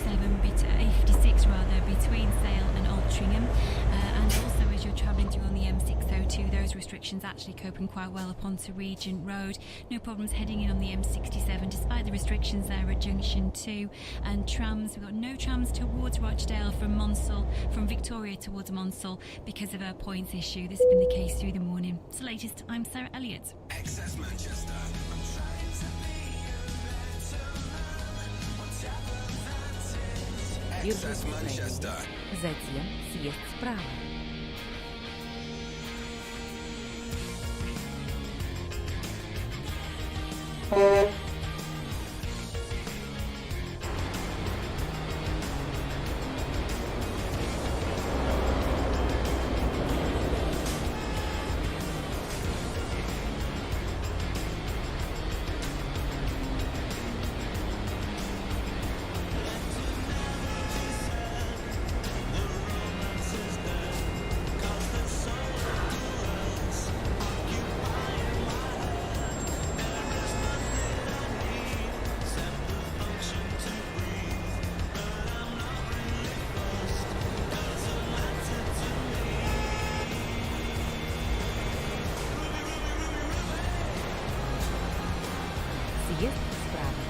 [SPEAKER 7] between Sale and Altrincham, and also as you're travelling through on the M602 there are those restrictions, actually coping quite well up onto Regent Road. No problems heading in on the M67 despite the restrictions there at Junction 2. And trams, we've got no trams towards Rochdale from Monsell, from Victoria towards Monsell because of a points issue. This has been the case through the morning. It's the latest. I'm Sarah Elliott.
[SPEAKER 8] Excess Manchester. Excess Manchester.
[SPEAKER 9] Затем съезд справа. Съезд справа.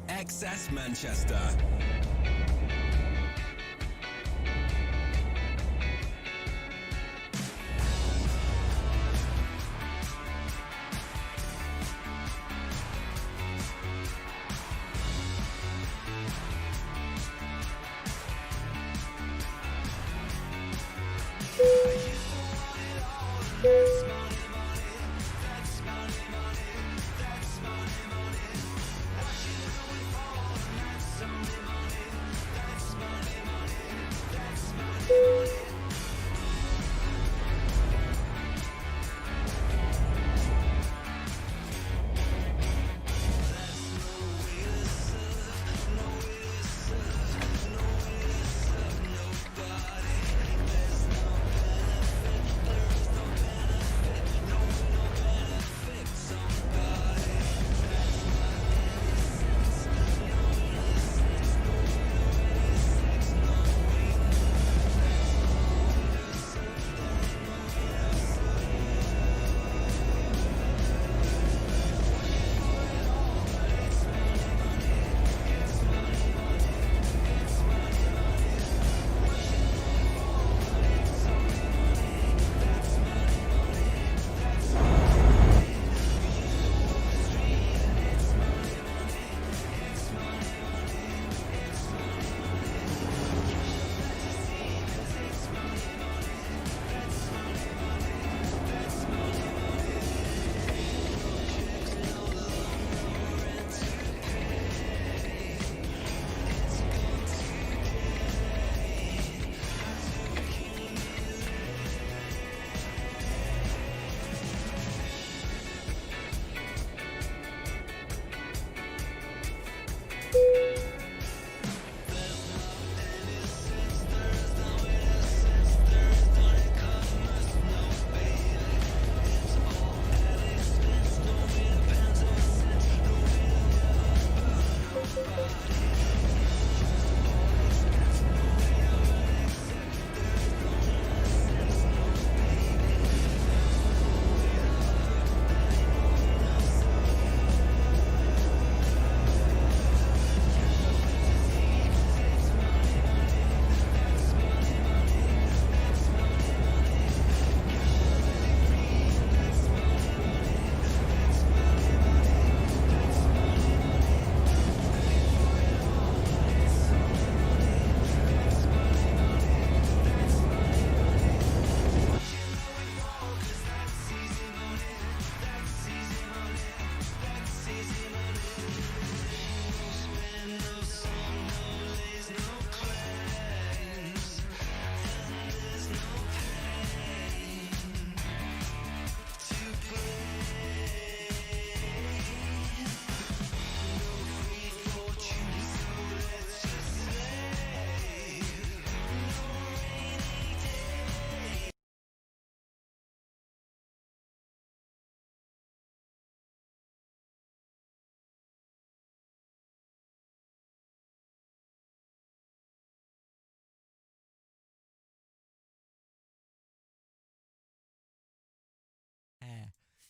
[SPEAKER 3] Excess Manchester.
[SPEAKER 8] Money, money.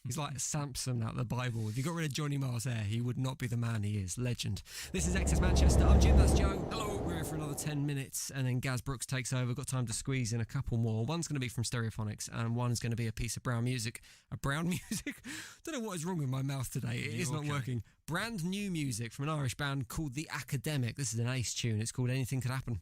[SPEAKER 1] He's like Samson out of the Bible. If you got rid of Johnny Marr's hair, he would not be the man he is. Legend. This is Excess Manchester. I'm Jim, that's Joe. Hello. We're here for another 10 minutes, and then Gaz Brooks takes over. Got time to squeeze in a couple more. One's going to be from Stereophonics, and one's going to be a piece of brown music. Brown music? Don't know what is wrong with my mouth today. It is not working. Brand new music from an Irish band called The Academic. This is an ace tune. It's called Anything Could Happen.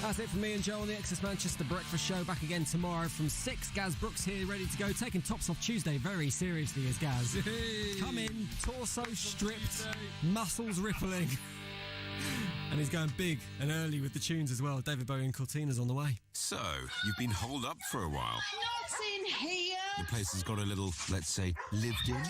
[SPEAKER 1] That's it from me and Joe on the Excess Manchester Breakfast Show. Back again tomorrow from 6. Gaz Brooks here, ready to go. Taking Tops Off Tuesday very seriously as Gaz. Come in, torso stripped, muscles rippling. And he's going big and early with the tunes as well. David Bowie and Cortina's on the way.
[SPEAKER 5] So, you've been holed up for a while.
[SPEAKER 21] Not in here!
[SPEAKER 5] The place has got a little, let's say, lived in.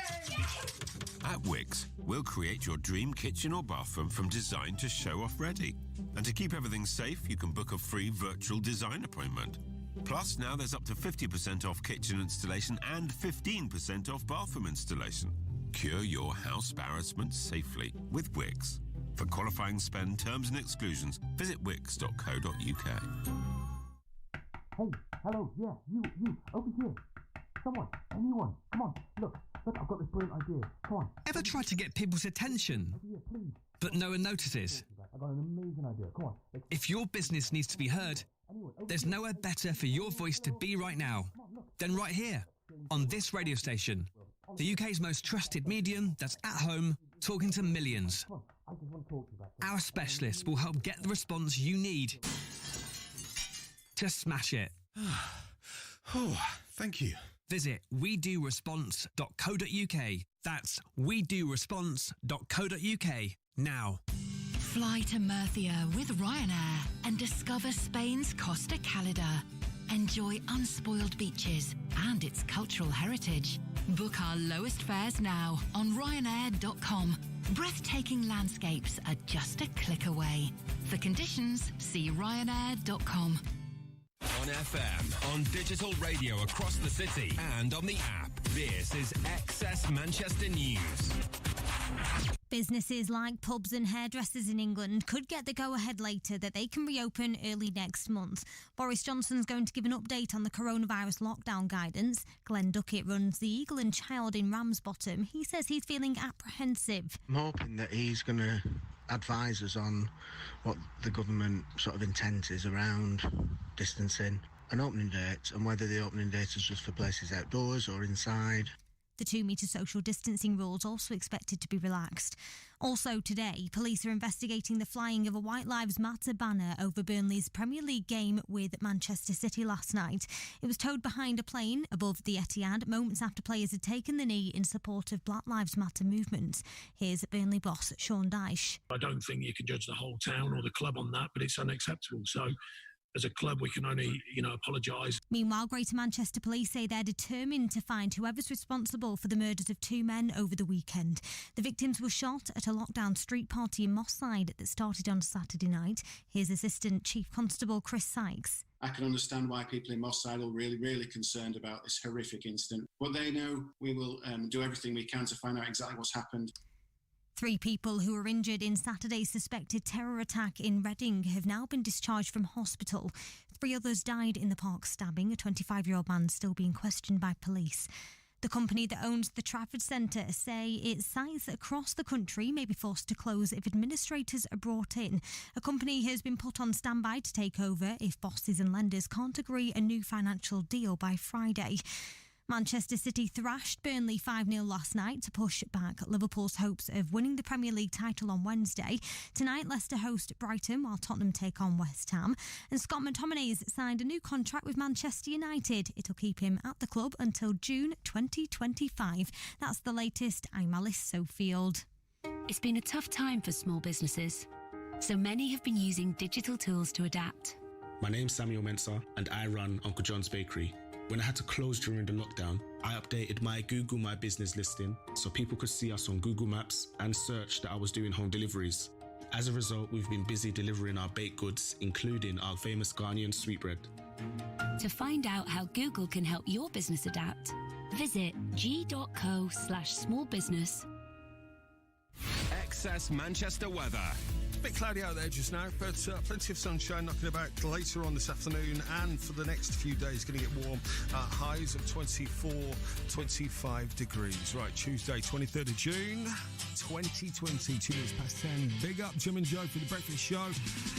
[SPEAKER 5] At Wix, we'll create your dream kitchen or bathroom from design to show-off ready. And to keep everything safe, you can book a free virtual design appointment. Plus, now there's up to 50% off kitchen installation and 15% off bathroom installation. Cure your house embarrassment safely with Wix. For qualifying spend, terms and exclusions, visit wix.co.uk.
[SPEAKER 6] Hey, hello, yeah, you, over here. Someone, anyone, come on, look, I've got this brilliant idea, come on.
[SPEAKER 22] Ever tried to get people's attention, but no one notices?
[SPEAKER 6] I've got an amazing idea, come on.
[SPEAKER 22] If your business needs to be heard, there's nowhere better for your voice to be right now than right here, on this radio station. The UK's most trusted medium that's at home, talking to millions. Our specialists will help get the response you need to smash it.
[SPEAKER 23] Oh, thank you.
[SPEAKER 22] Visit wedoresponse.co.uk. That's wedoresponse.co.uk now.
[SPEAKER 4] Fly to Murcia with Ryanair and discover Spain's Costa Cálida. Enjoy unspoiled beaches and its cultural heritage. Book our lowest fares now on Ryanair.com. Breathtaking landscapes are just a click away. For conditions, see Ryanair.com.
[SPEAKER 3] On FM, on digital radio across the city, and on the app. This is Excess Manchester News.
[SPEAKER 11] Businesses like pubs and hairdressers in England could get the go-ahead later that they can reopen early next month. Boris Johnson's going to give an update on the coronavirus lockdown guidance. Glenn Duckett runs the Eagle and Child in Ramsbottom. He says he's feeling apprehensive.
[SPEAKER 24] I'm hoping that he's going to advise us on what the government sort of intent is around distancing, an opening date, and whether the opening date is just for places outdoors or inside.
[SPEAKER 11] The 2-metre social distancing rules also expected to be relaxed. Also today, police are investigating the flying of a White Lives Matter banner over Burnley's Premier League game with Manchester City last night. It was towed behind a plane above the Etihad moments after players had taken the knee in support of Black Lives Matter movements. Here's Burnley boss Sean Dyche.
[SPEAKER 25] I don't think you can judge the whole town or the club on that, but it's unacceptable. So as a club, we can only, apologise.
[SPEAKER 11] Meanwhile, Greater Manchester Police say they're determined to find whoever's responsible for the murders of 2 men over the weekend. The victims were shot at a lockdown street party in Moss Side that started on Saturday night. Here's Assistant Chief Constable Chris Sykes.
[SPEAKER 13] I can understand why people in Moss Side are really, really concerned about this horrific incident. But they know we will do everything we can to find out exactly what's happened.
[SPEAKER 11] 3 people who were injured in Saturday's suspected terror attack in Reading have now been discharged from hospital. 3 others died in the park stabbing, a 25-year-old man still being questioned by police. The company that owns the Trafford Centre say its sites across the country may be forced to close if administrators are brought in. A company has been put on standby to take over if bosses and lenders can't agree a new financial deal by Friday. Manchester City thrashed Burnley 5-0 last night to push back Liverpool's hopes of winning the Premier League title on Wednesday. Tonight, Leicester host Brighton while Tottenham take on West Ham. And Scott McTominay's signed a new contract with Manchester United. It'll keep him at the club until June 2025. That's the latest. I'm Alice Sofield.
[SPEAKER 26] It's been a tough time for small businesses, so many have been using digital tools to adapt.
[SPEAKER 27] My name's Samuel Mensah and I run Uncle John's Bakery. When I had to close during the lockdown, I updated my Google My Business listing so people could see us on Google Maps and search that I was doing home deliveries. As a result, we've been busy delivering our baked goods, including our famous Ghanaian sweetbread.
[SPEAKER 26] To find out how Google can help your business adapt, visit g.co/smallbusiness.
[SPEAKER 3] Excess Manchester weather.
[SPEAKER 23] A bit cloudy out there just now, but plenty of sunshine knocking about later on this afternoon and for the next few days. Going to get warm. Highs of 24, 25 degrees. Right, Tuesday, 23rd of June, 2020, 2 minutes past 10. Big up Jim and Joe for the breakfast show.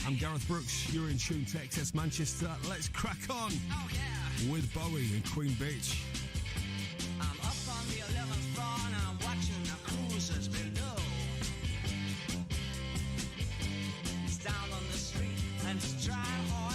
[SPEAKER 23] I'm Gareth Brooks. You're in tune to Excess Manchester. Let's crack on with Bowie and Queen Beach.
[SPEAKER 21] I'm up on the 11th floor and I'm watching the cruisers below. It's down on the street and it's dry hard.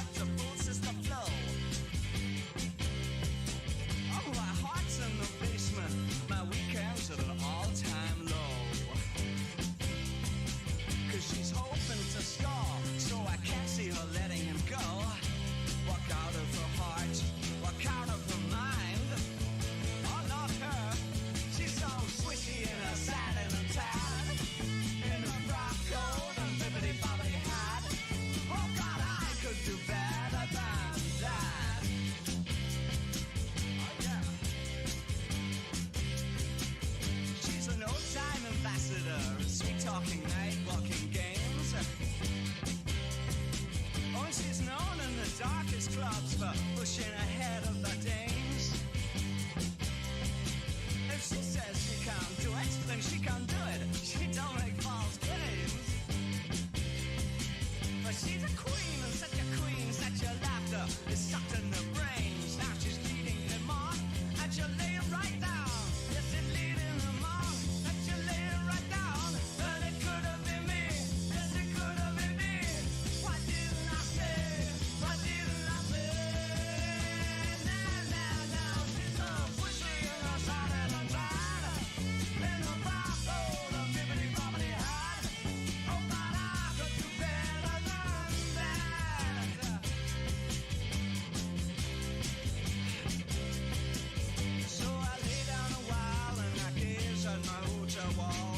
[SPEAKER 8] props for pushing ahead of the dames. If she says she can't do it, then she can't do it. She don't make false claims. But she's a queen, and such a queen, such a laughter is sucked in the brains. Now she's leading him on, and she'll lay him right down. Yes, she's leading him on, and she'll lay him right down. And it could have been me, yes, it could have been me. Why didn't I say? Why didn't I say? Now, she's so swishy in the sun and the tide. In the frost, oh, the bibbidi-bobbidi hide. Oh, but I could do better than that. So I lay down a while and I gaze at my hotel wall.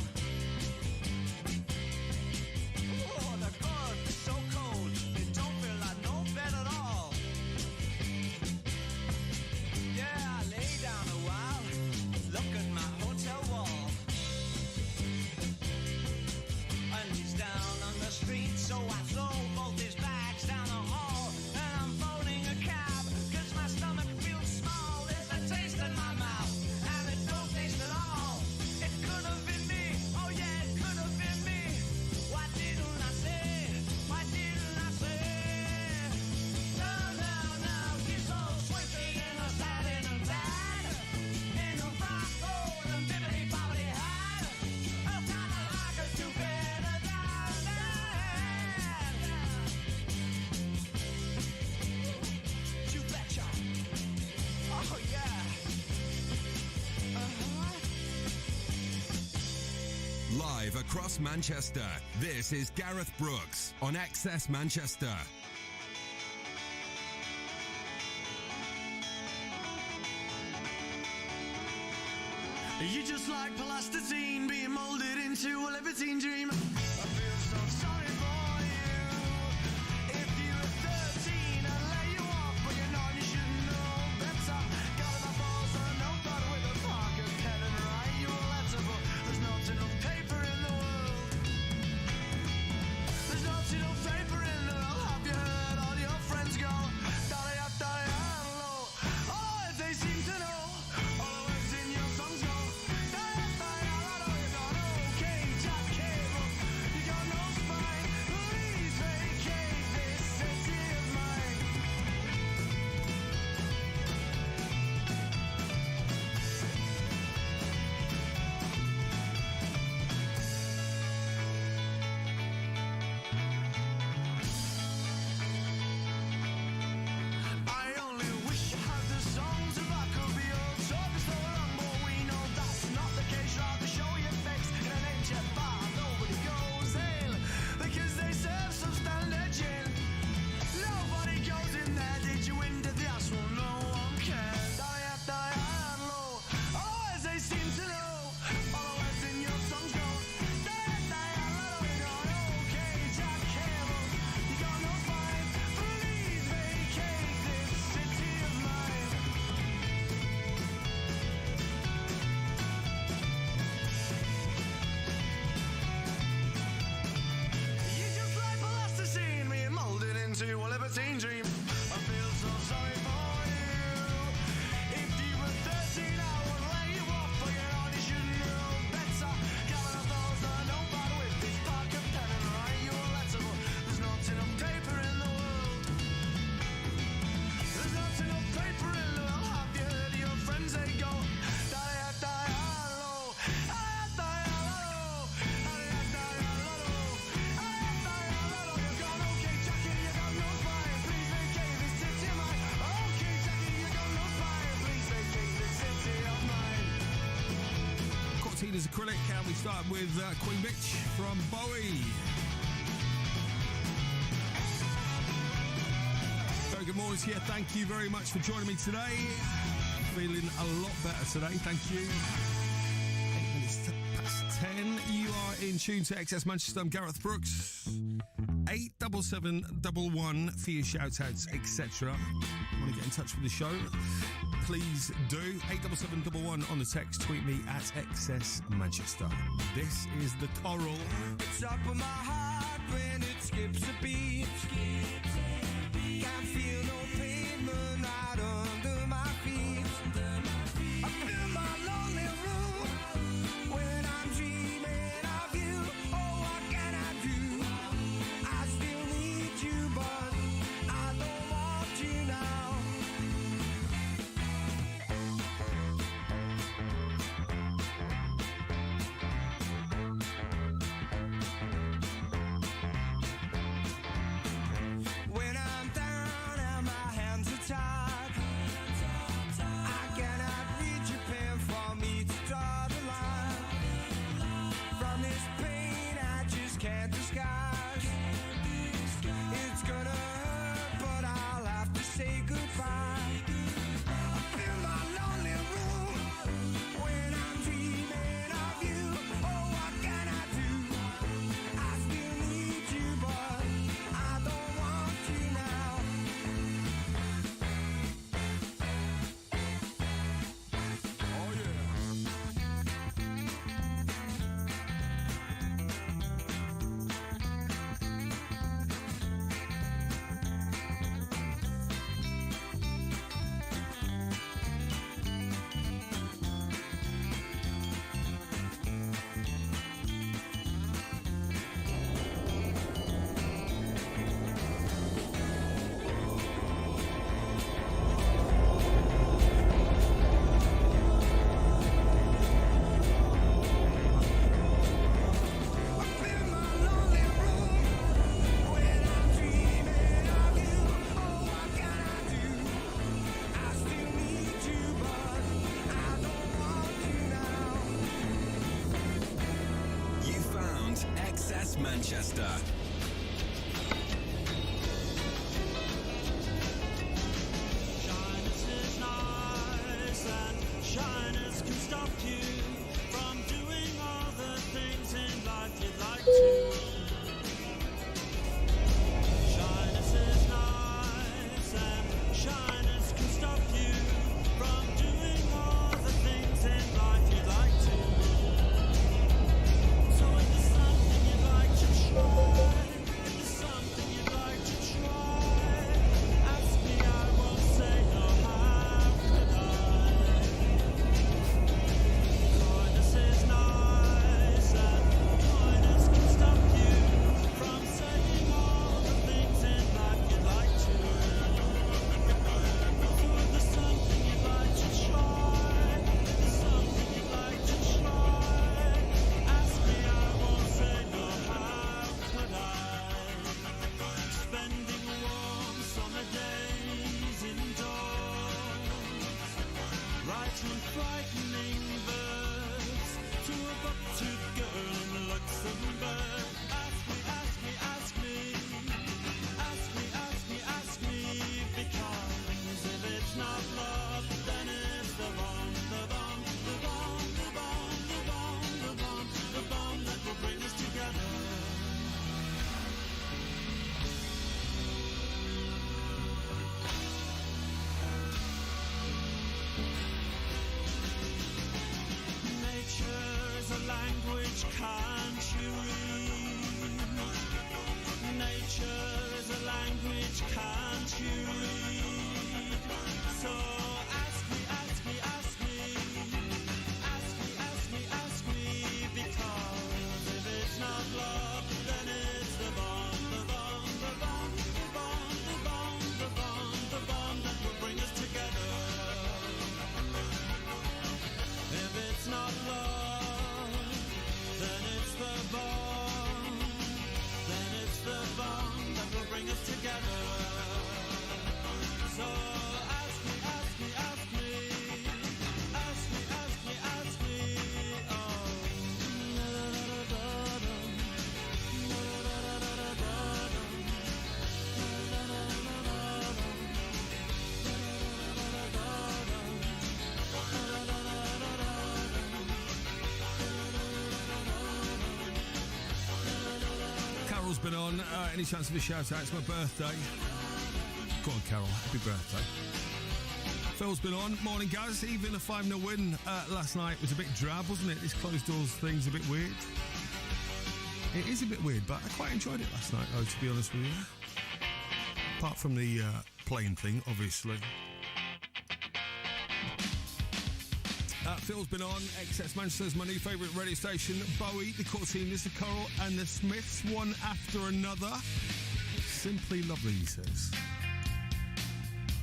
[SPEAKER 8] Oh, the cold is so cold, it don't feel like no bed at all. Yeah, I lay down a while, look at my hotel wall. And he's down on the street, so I throw both his bags down the hall. And I'm phoning a cab, 'cause my stomach feels small. There's a taste in my mouth, and it don't taste at all. It could have been me, oh yeah, it could have been me. Why didn't I say? Why didn't I say? No, he's so swishy in the satin and bad. In the frock coat and bibbidi-bobbidi hide. Oh, kinda like a do better than that. You betcha. Oh yeah.
[SPEAKER 3] Live across Manchester, this is Gareth Brooks on XS Manchester.
[SPEAKER 8] You're just like plasticine being molded into a levitating dream. I feel so sorry for you. If you were 13, I'd lay you off, but you're not, you should know better. Got my balls on a notepad with a pocket pen and write you a letter, but there's not enough paper in the world. There's not enough paper in the world. Have you heard all your friends go? Hello. Oh, they seem to know all the words in your songs go. You got okay, Jack Cable. You got no spine. Please vacate this city of mine. I only wish I had the songs if I could be old. So so long, but we know that's not the case. Rather show your face in an ancient bar. Nobody goes in because they serve some standard gin. Nobody goes in there. Did you into the ass? Well, no one cares. Oh, as they seem to know all the words in your songs go. You got okay, Jack Cable. You got no spine. Please vacate this city of mine. You just like plasticine being molded into a libertine dream. I feel so sorry for you. If you were 13, I would lay you off, but you're on, you should know better. Got my balls on a notepad with this pocket pen and write you a letter, but there's not enough paper in the world. There's not enough paper in the world. Have you heard your friends? They go, hello. You got okay, Jackie, you got no spine. Please vacate this city of mine. Okay, Jackie, you got no spine. Please vacate this city of mine.
[SPEAKER 23] Cortina's Acrylic, and we start with Queen Bitch from Bowie. Very good morning to you. Thank you very much for joining me today. Feeling a lot better today, thank you. 8 minutes past 10. You are in tune to XS Manchester. I'm Gareth Brooks. 87711 for your shout-outs, etc. Want to get in touch with the show? Please do. 87711 on the text. Tweet me at XS Manchester. This is The Coral.
[SPEAKER 8] The top of my heart when it skips a beat. Can't feel no pain skies. It's gonna hurt, but I'll have to say goodbye. Up in my lonely room, when I'm dreaming of you, oh, what can I do? I still need you, but I don't want you now. Oh yeah.
[SPEAKER 3] You found Excess Manchester.
[SPEAKER 8] Shyness is nice, and shyness can stop you from doing all the things in life you'd like to. Shyness is nice, and shyness can stop you from doing all the things in life you'd like to. So if there's something you'd like to try, if there's something you'd like to try, ask me, I won't say no, how could I? Kindness is nice, and kindness can stop you from saying all the things in life you'd like to. So if there's something you'd like to try, if there's something you'd like to try, ask me, I won't say no, how could I? Spending warm summer days indoors, writing frightening verse to a buck-toothed girl in Luxembourg. Ask me, ask me, ask me, ask me, ask me, ask me, because if it's not love, then it's the bomb, the bomb, the bomb, the bomb, the bomb, the bomb, the bomb that will bring us together. Nature's a language, can't you read? Nature is a language, can't you read? So ask me, ask me, ask me, ask me, ask me, ask me, because if it's not love, then it's the bomb, the bomb, the bomb, the bomb, the bomb, the bomb, the bomb that will bring us together. If it's not love, then it's the bomb, then it's the bomb that will bring us together. So ask me, ask me, ask me, ask me, ask me, ask me, oh.
[SPEAKER 23] Carol's been on. Any chance of a shout out? It's my birthday. Go on, Carol. Happy birthday. Phil's been on. Morning, guys. Even a 5-0 win last night was a bit drab, wasn't it? This closed doors thing's a bit weird. It is a bit weird, but I quite enjoyed it last night, though, to be honest with you. Apart from the playing thing, obviously. Phil's been on. XS Manchester's my new favourite radio station. Bowie, the Cortinas, the Coral, and the Smiths, one after another. Simply lovely, he says.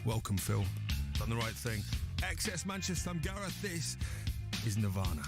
[SPEAKER 23] Welcome, Phil. Done the right thing. XS Manchester, I'm Gareth. This is Nirvana.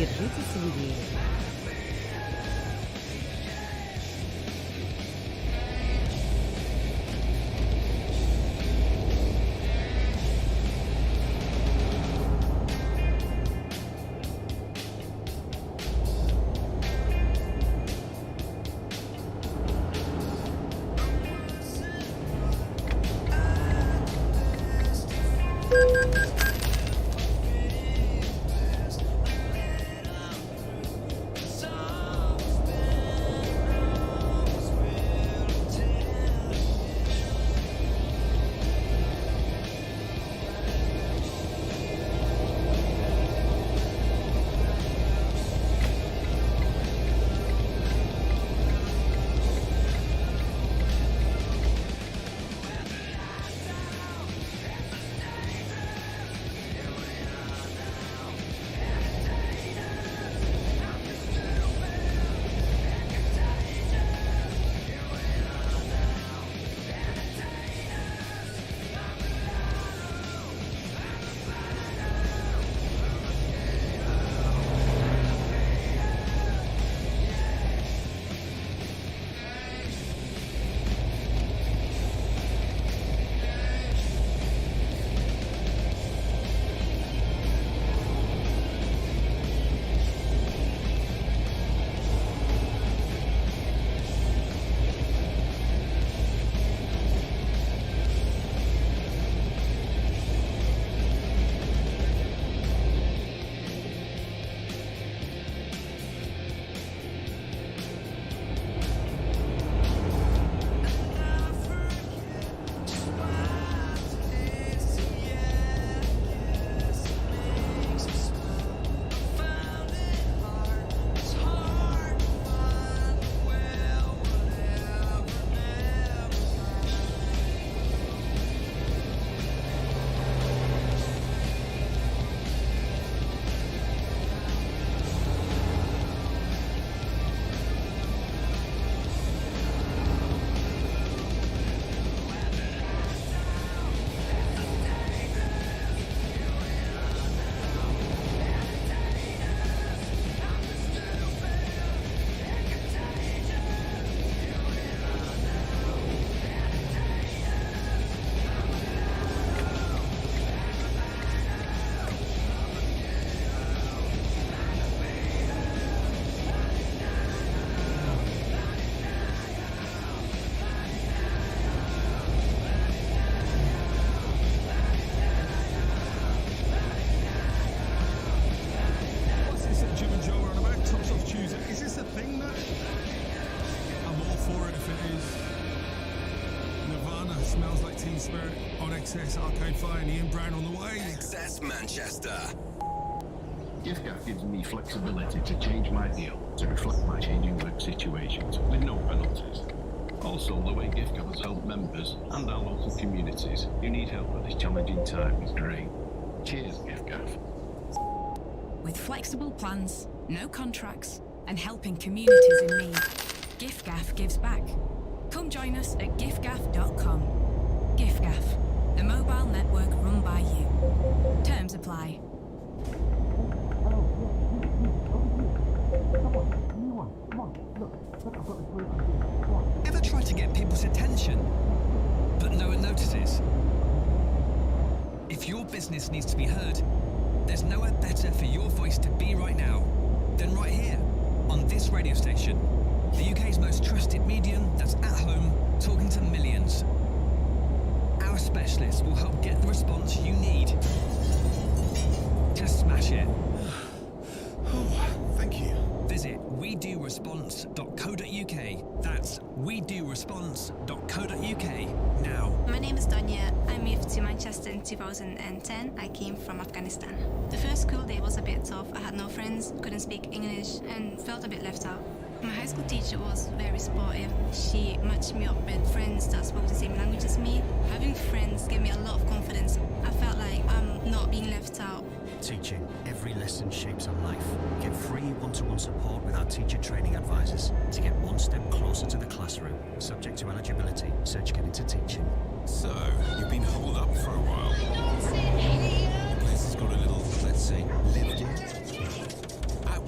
[SPEAKER 9] Держитесь левее.
[SPEAKER 23] XS Arcade Fire and Ian Brown on the way.
[SPEAKER 3] XS Manchester.
[SPEAKER 2] GiftGaff gives me flexibility to change my deal to reflect my changing work situations with no penalties. Also, the way GiftGaff has helped members and our local communities who need help at this challenging time is great. Cheers, GiftGaff.
[SPEAKER 10] With flexible plans, no contracts, and helping communities in need, GiftGaff gives back. Come join us at giftgaff.com. GiftGaff, the mobile network run by you. Terms apply.
[SPEAKER 22] Ever try to get people's attention, but no one notices? If your business needs to be heard, there's nowhere better for your voice to be right now than right here, on this radio station, the UK's most trusted medium that's at home, talking to millions. Our specialists will help get the response you need to smash it.
[SPEAKER 23] Oh, thank you.
[SPEAKER 22] Visit wedoresponse.co.uk. That's wedoresponse.co.uk now.
[SPEAKER 12] My name is Donya. I moved to Manchester in 2010. I came from Afghanistan. The first school day was a bit tough. I had no friends, couldn't speak English, and felt a bit left out. My high school teacher was very supportive. She matched me up with friends that spoke the same language as me. Having friends gave me a lot of confidence. I felt like I'm not being left out.
[SPEAKER 14] Teaching. Every lesson shapes a life. Get free one-to-one support with our teacher training advisors to get one step closer to the classroom. Subject to eligibility. Search Get Into Teaching.
[SPEAKER 5] So, you've been holed up for a while. The place has got a little, let's say, lived in. At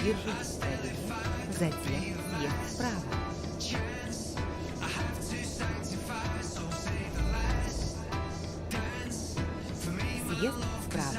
[SPEAKER 9] Держитесь правее, затем съезд вправо. Съезд вправо.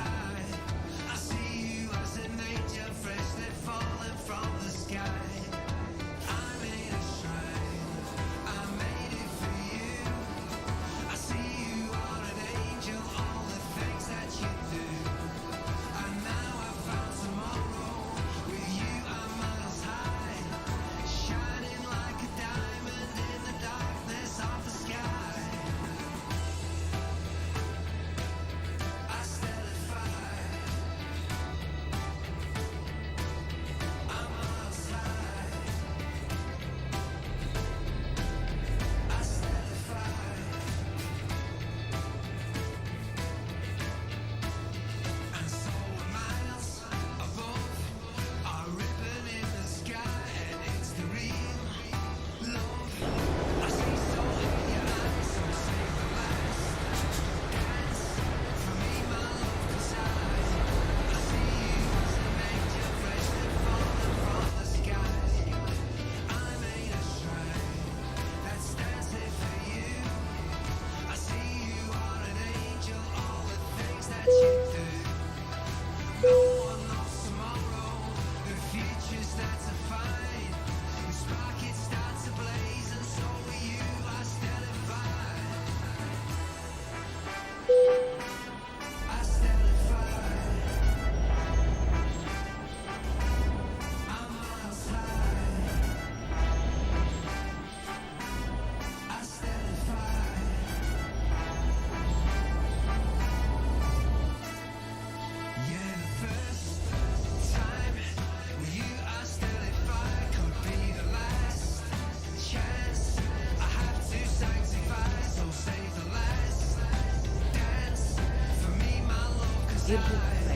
[SPEAKER 9] Держитесь правее,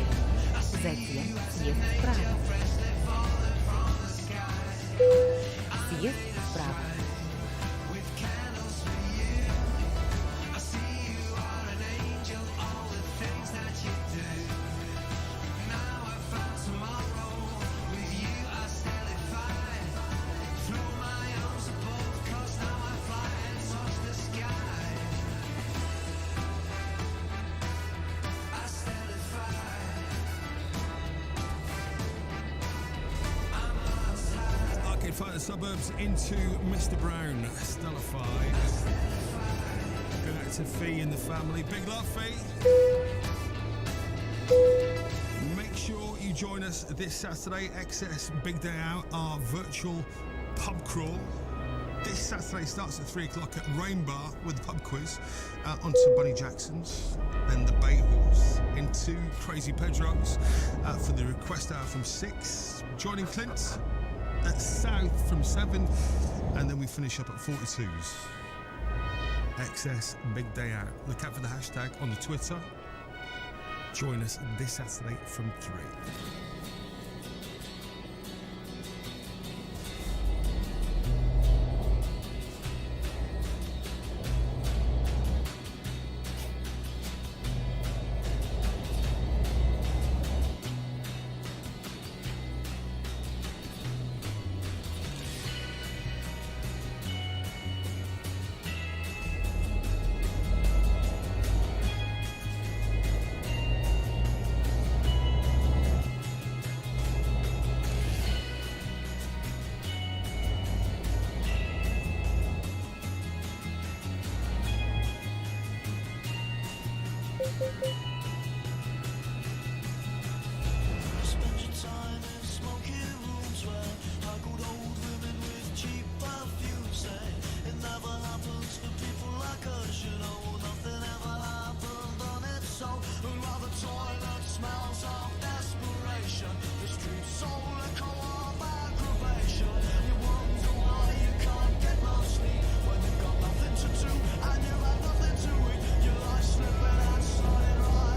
[SPEAKER 9] затем съезд вправо. Съезд вправо.
[SPEAKER 23] Fight the suburbs into Mr. Brown, Stellified. Going out to Fee and the family. Big love, Fee. Make sure you join us this Saturday, XS Big Day Out, our virtual pub crawl. This Saturday starts at 3 o'clock at Rain Bar with the pub quiz, onto Bunny Jackson's, then the Bay Horse, into Crazy Pedro's for the request hour from 6. Joining Clint at South from 7, and then we finish up at 42's. XS Big Day Out. Look out for the hashtag on the Twitter. Join us this Saturday from 3.
[SPEAKER 8] Slipping and sliding right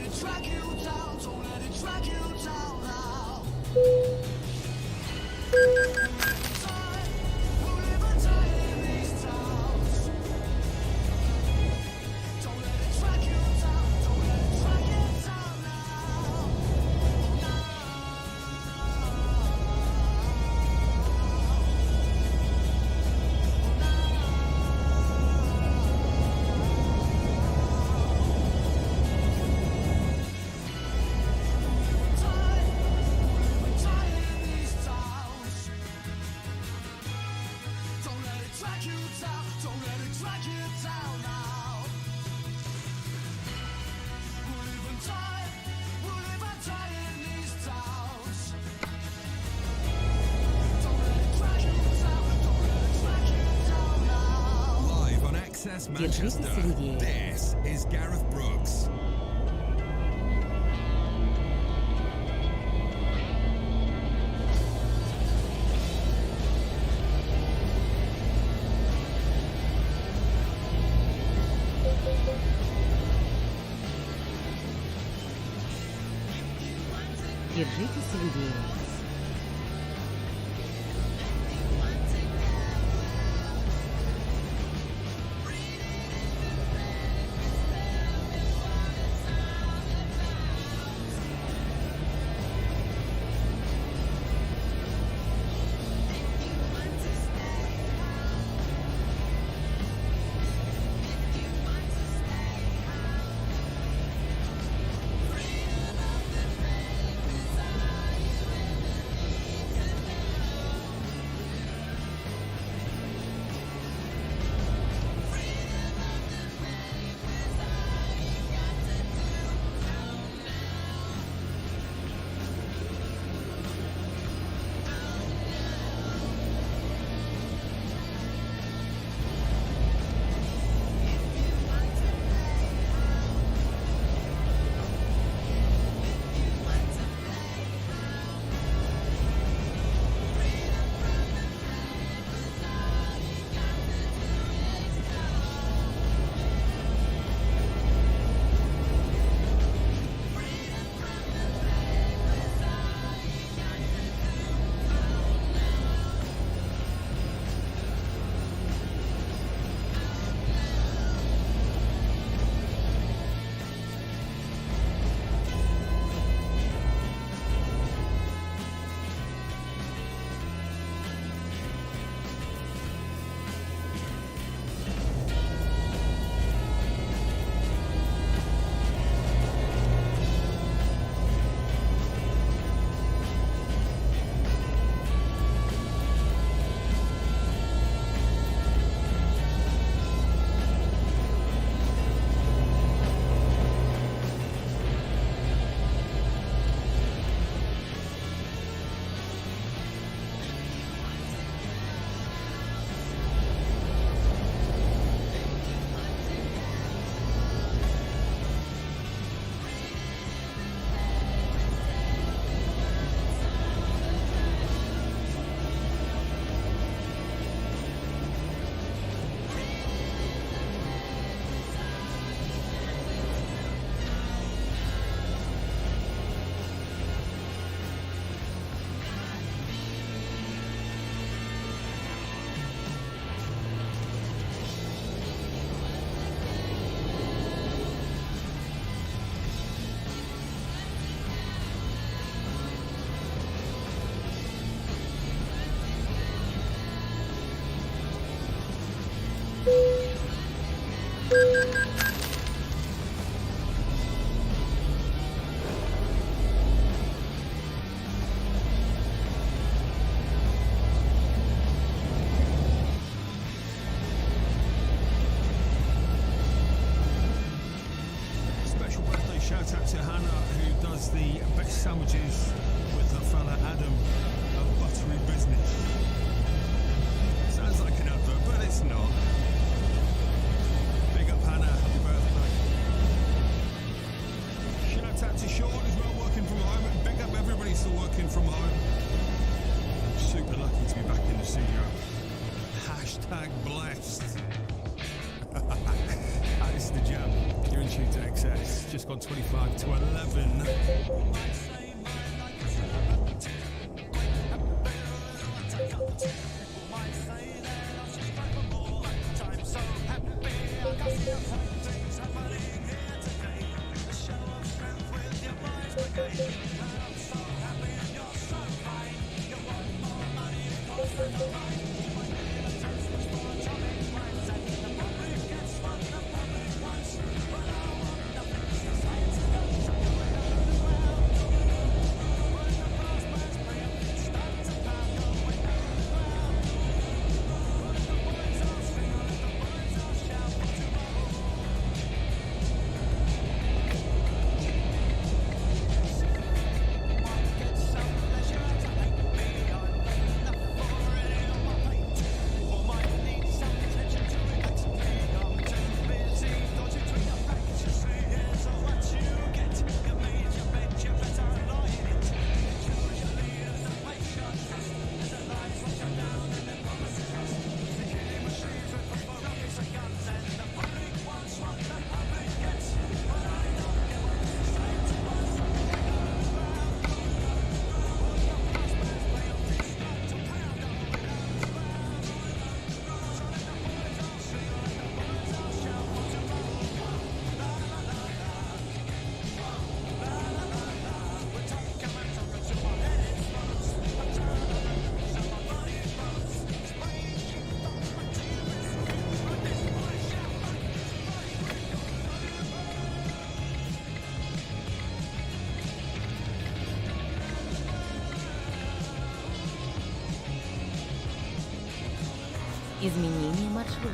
[SPEAKER 8] it drag you down, don't let it drag you down now. We'll live and die in these towns. Don't let it drag you down, don't let it drag you down now.
[SPEAKER 3] Live on Access Manchester, this is Gareth Brooks.
[SPEAKER 9] Держитесь левее.
[SPEAKER 23] Shout out to Hannah, who does the best sandwiches with her fella Adam at Buttery Business. Sounds like an advert, but it's not. Big up Hannah, happy birthday. Shout out to Sean as well, working from home, and big up everybody still working from home. Super lucky to be back in the studio. Hashtag blessed. That is the jam. You're in tune to XS. just gone 25 to 11.
[SPEAKER 9] Изменение маршрута.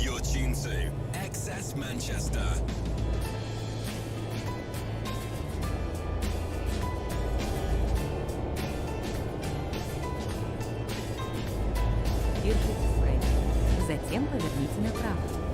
[SPEAKER 3] You're tuned to XS Manchester.
[SPEAKER 9] Держите Фредди. Затем поверните направо.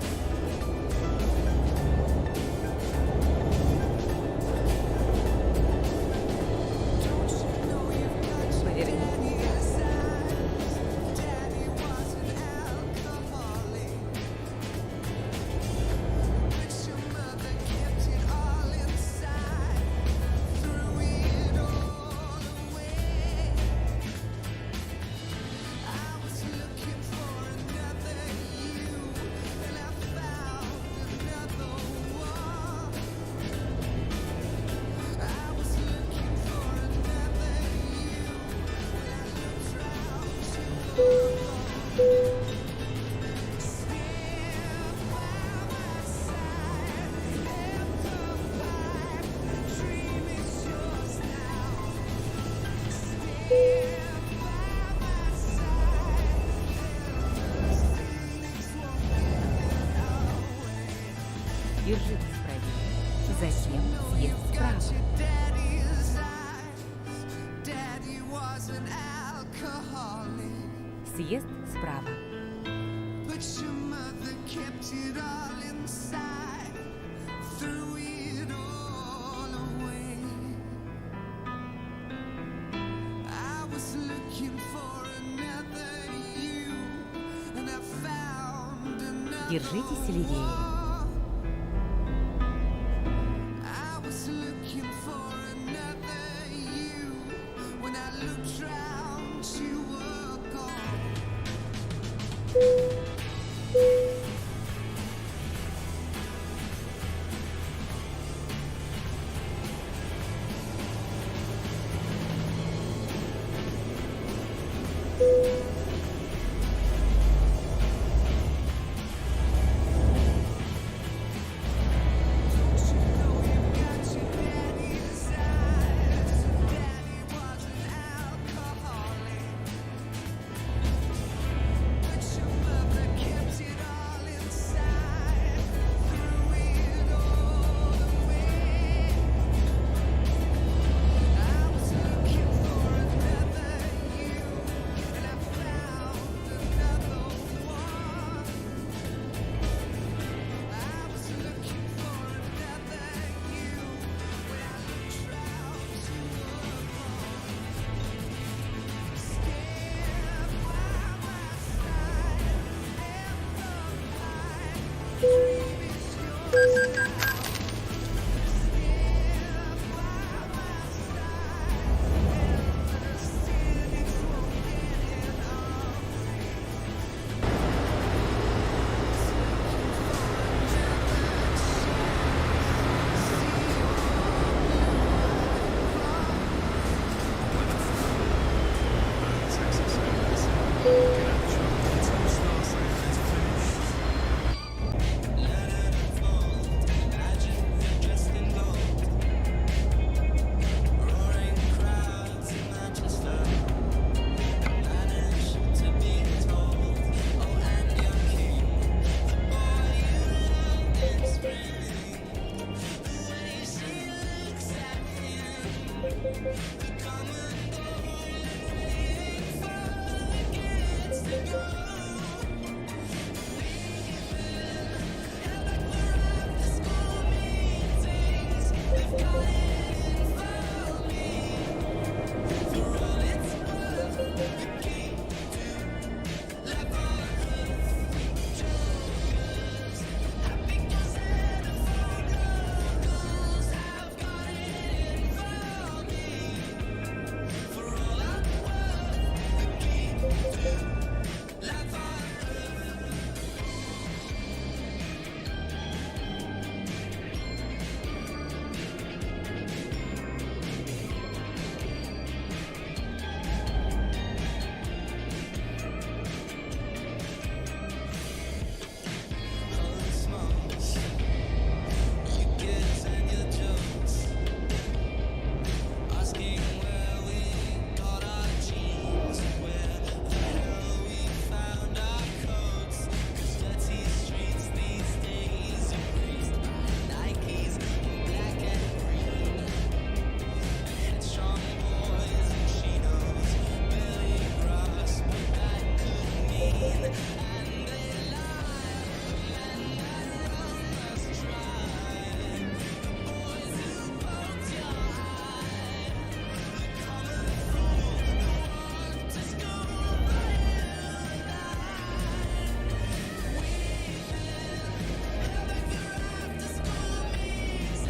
[SPEAKER 9] Держите Фредди. Затем съезд справа. Съезд справа. Держитесь левее.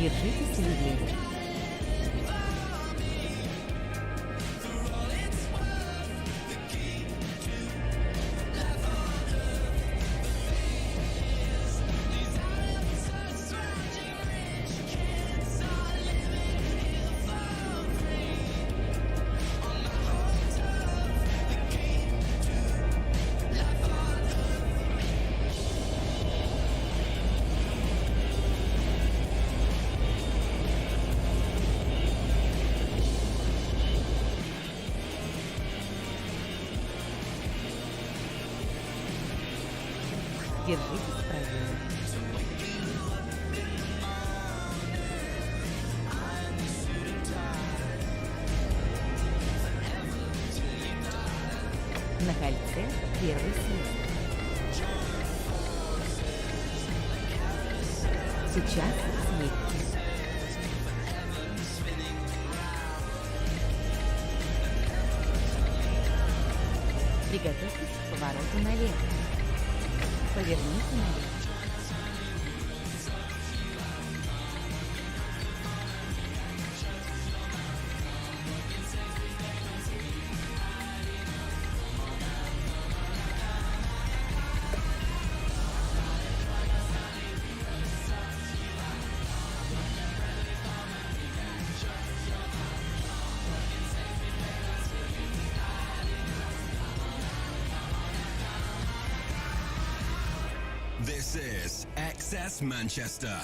[SPEAKER 9] Держитесь левее. Держитесь правее. На кольце первый съезд. Сейчас съедьте. Приготовьтесь к повороту налево. Поверните налево.
[SPEAKER 3] This is XS Manchester.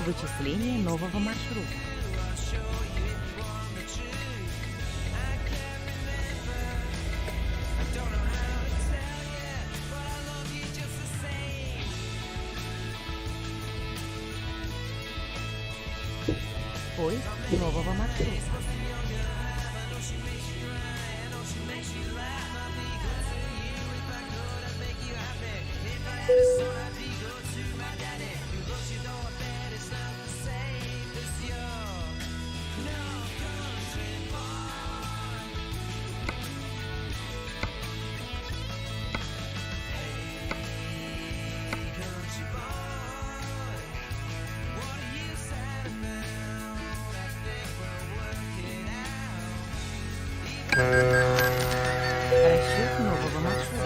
[SPEAKER 9] Вычисление нового маршрута. Поиск нового маршрута. Расчет нового маршрута.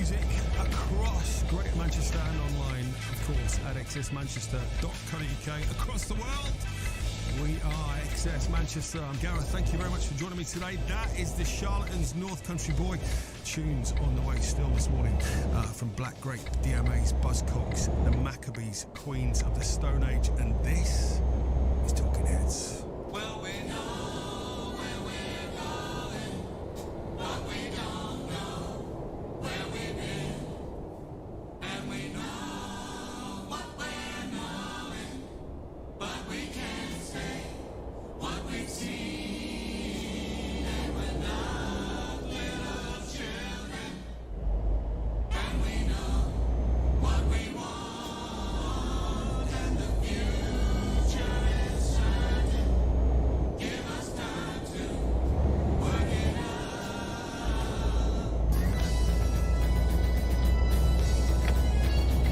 [SPEAKER 23] music across Greater Manchester and online, of course, at accessmanchester.co.uk across the world. We are Excess Manchester. I'm Gareth. Thank you very much for joining me today. That is the Charlatans North Country Boy. Tunes on the way still this morning from Black Grape, DMAs, Buzzcocks, the Maccabees, Queens of the Stone Age, and this is Talking Heads.
[SPEAKER 8] Well, we know where we're going, but we don't know where we've been. And we know what we're knowing, but we can't say what we've seen. And we're not little children, and we know what we want, and the future is certain. Give us time to work it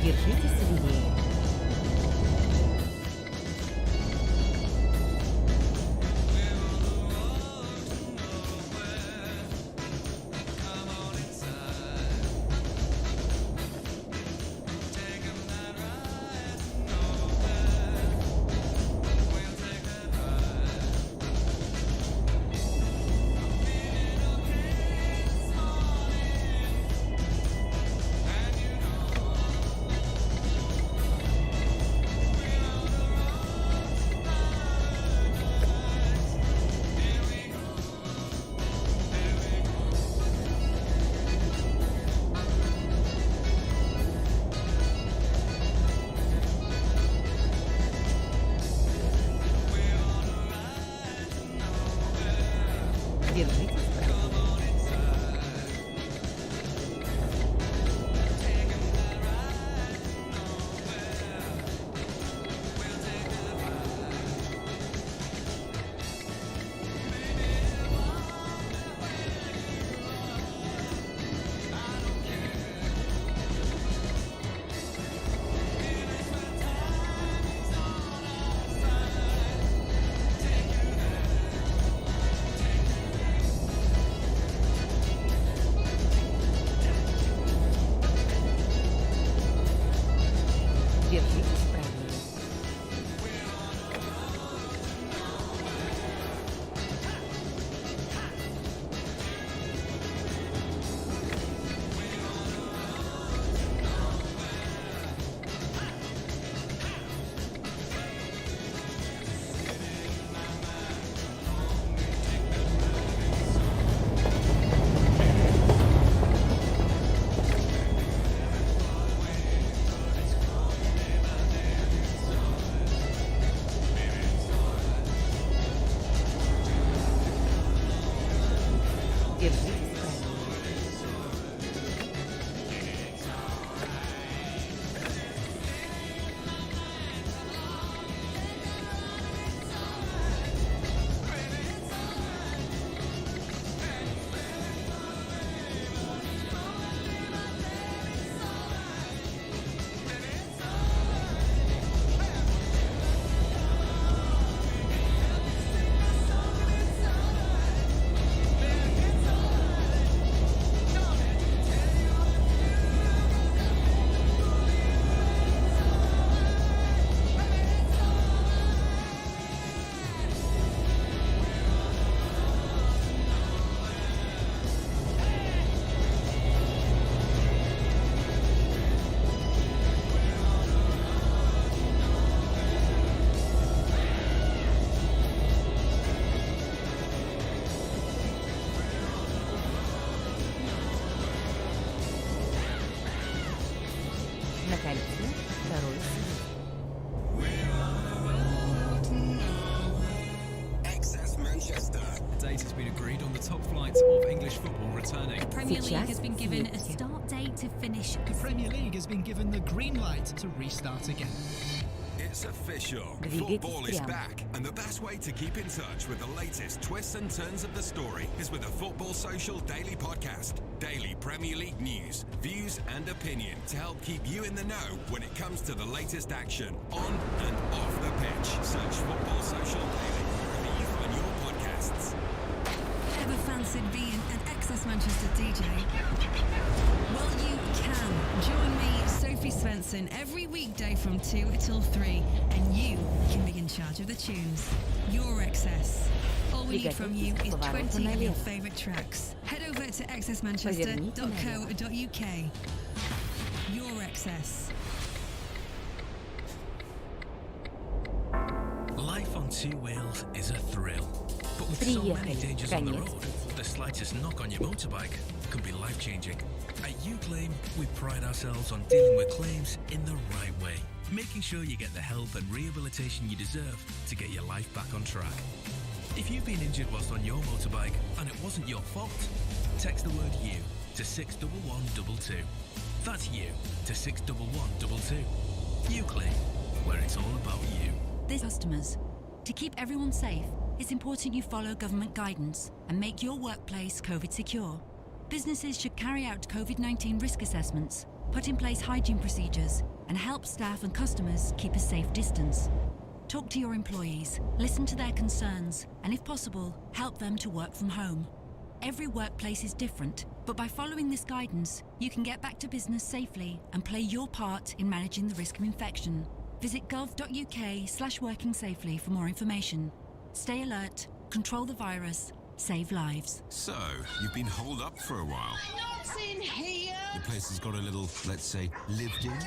[SPEAKER 9] Держитесь левее. Держитесь правее. Держитесь правее. Держитесь правее. На кольце второй свет.
[SPEAKER 3] Excess Manchester.
[SPEAKER 22] A date has been agreed on the top flight of English football returning.
[SPEAKER 11] The Premier League has been given a start date to finish.
[SPEAKER 7] The Premier League has been given the green light to restart again.
[SPEAKER 3] It's official. Football is back, and the best way to keep in touch with the latest twists and turns of the story is with a Football Social Daily Podcast. Daily Premier League news, views and opinion to help keep you in the know when it comes to the latest action on and off the pitch. Search Football Social Daily wherever you find your podcasts.
[SPEAKER 10] Ever fancied being an Excess Manchester DJ? Well, you dancing every weekday from 2 till 3, and you can be in charge of the tunes. Your excess. All we need from you is 20 of your favourite tracks. Head over to accessmanchester.co.uk. Your excess.
[SPEAKER 1] Life on two wheels is a thrill, but with so many dangers on the road, the slightest knock on your motorbike could be life-changing. At Uclaim, we pride ourselves on dealing with claims in the right way, making sure you get the help and rehabilitation you deserve to get your life back on track. If you've been injured whilst on your motorbike and it wasn't your fault, text the word "you" to 61122. That's "you" to 61122. Uclaim, where it's all about you.
[SPEAKER 4] Customers. To keep everyone safe, it's important you follow government guidance and make your workplace COVID secure. Businesses should carry out COVID-19 risk assessments, put in place hygiene procedures, and help staff and customers keep a safe distance. Talk to your employees, listen to their concerns, and if possible, help them to work from home. Every workplace is different, but by following this guidance, you can get back to business safely and play your part in managing the risk of infection. Visit gov.uk/working safely for more information. Stay alert, control the virus, save lives.
[SPEAKER 5] So, you've been holed up for a while.
[SPEAKER 8] Not in here!
[SPEAKER 5] The place has got a little, let's say, lived in.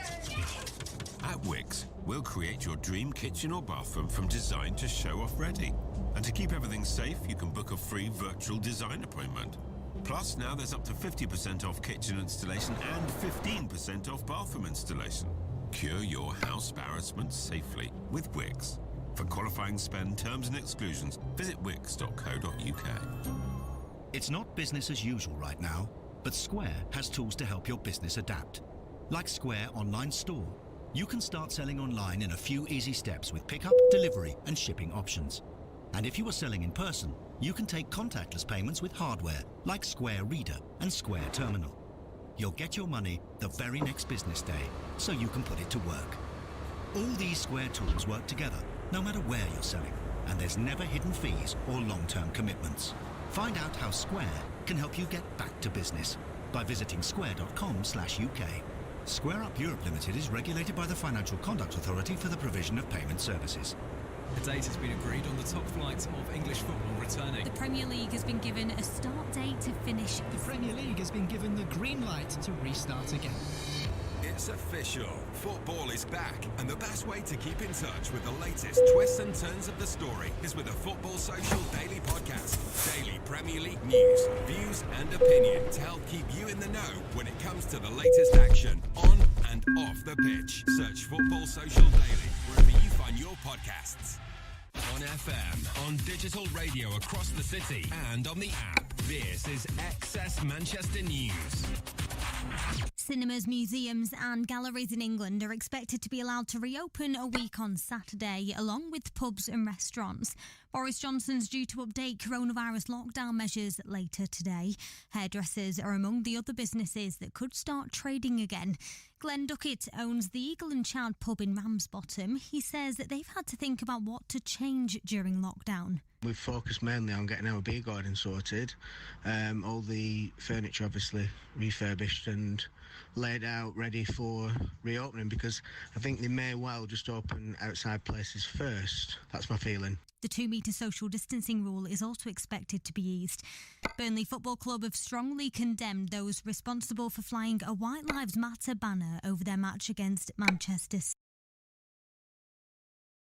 [SPEAKER 5] At Wix, we'll create your dream kitchen or bathroom from design to show-off ready. And to keep everything safe, you can book a free virtual design appointment. Plus, now there's up to 50% off kitchen installation and 15% off bathroom installation. Cure your house embarrassments safely with Wix. For qualifying spend, terms and exclusions, visit wix.co.uk.
[SPEAKER 14] It's not business as usual right now, but Square has tools to help your business adapt. Like Square Online Store. You can start selling online in a few easy steps with pickup, delivery, and shipping options. And if you are selling in person, you can take contactless payments with hardware like Square Reader and Square Terminal. You'll get your money the very next business day, so you can put it to work. All these Square tools work together, no matter where you're selling, and there's never hidden fees or long-term commitments. Find out how Square can help you get back to business by visiting square.com/UK. Square Up Europe Limited is regulated by the Financial Conduct Authority for the provision of payment services.
[SPEAKER 22] A date has been agreed on the top flight of English football returning.
[SPEAKER 11] The Premier League has been given a start date to finish.
[SPEAKER 7] The Premier League has been given the green light to restart again.
[SPEAKER 3] It's official. Football is back, and the best way to keep in touch with the latest twists and turns of the story is with a Football Social Daily Podcast. Daily Premier League news, views, and opinion to help keep you in the know when it comes to the latest action on and off the pitch. Search Football Social Daily wherever you find your podcasts. On FM, on digital radio across the city, and on the app. This is Excess Manchester News.
[SPEAKER 11] Cinemas, museums and galleries in England are expected to be allowed to reopen a week on Saturday, along with pubs and restaurants. Boris Johnson's due to update coronavirus lockdown measures later today. Hairdressers are among the other businesses that could start trading again. Glenn Duckett owns the Eagle and Chad pub in Ramsbottom. He says that they've had to think about what to change during lockdown.
[SPEAKER 24] We've focused mainly on getting our beer garden sorted. All the furniture obviously refurbished and laid out ready for reopening, because I think they may well just open outside places first. That's my feeling.
[SPEAKER 11] The 2-metre social distancing rule is also expected to be eased. Burnley Football Club have strongly condemned those responsible for flying a White Lives Matter banner over their match against Manchester City.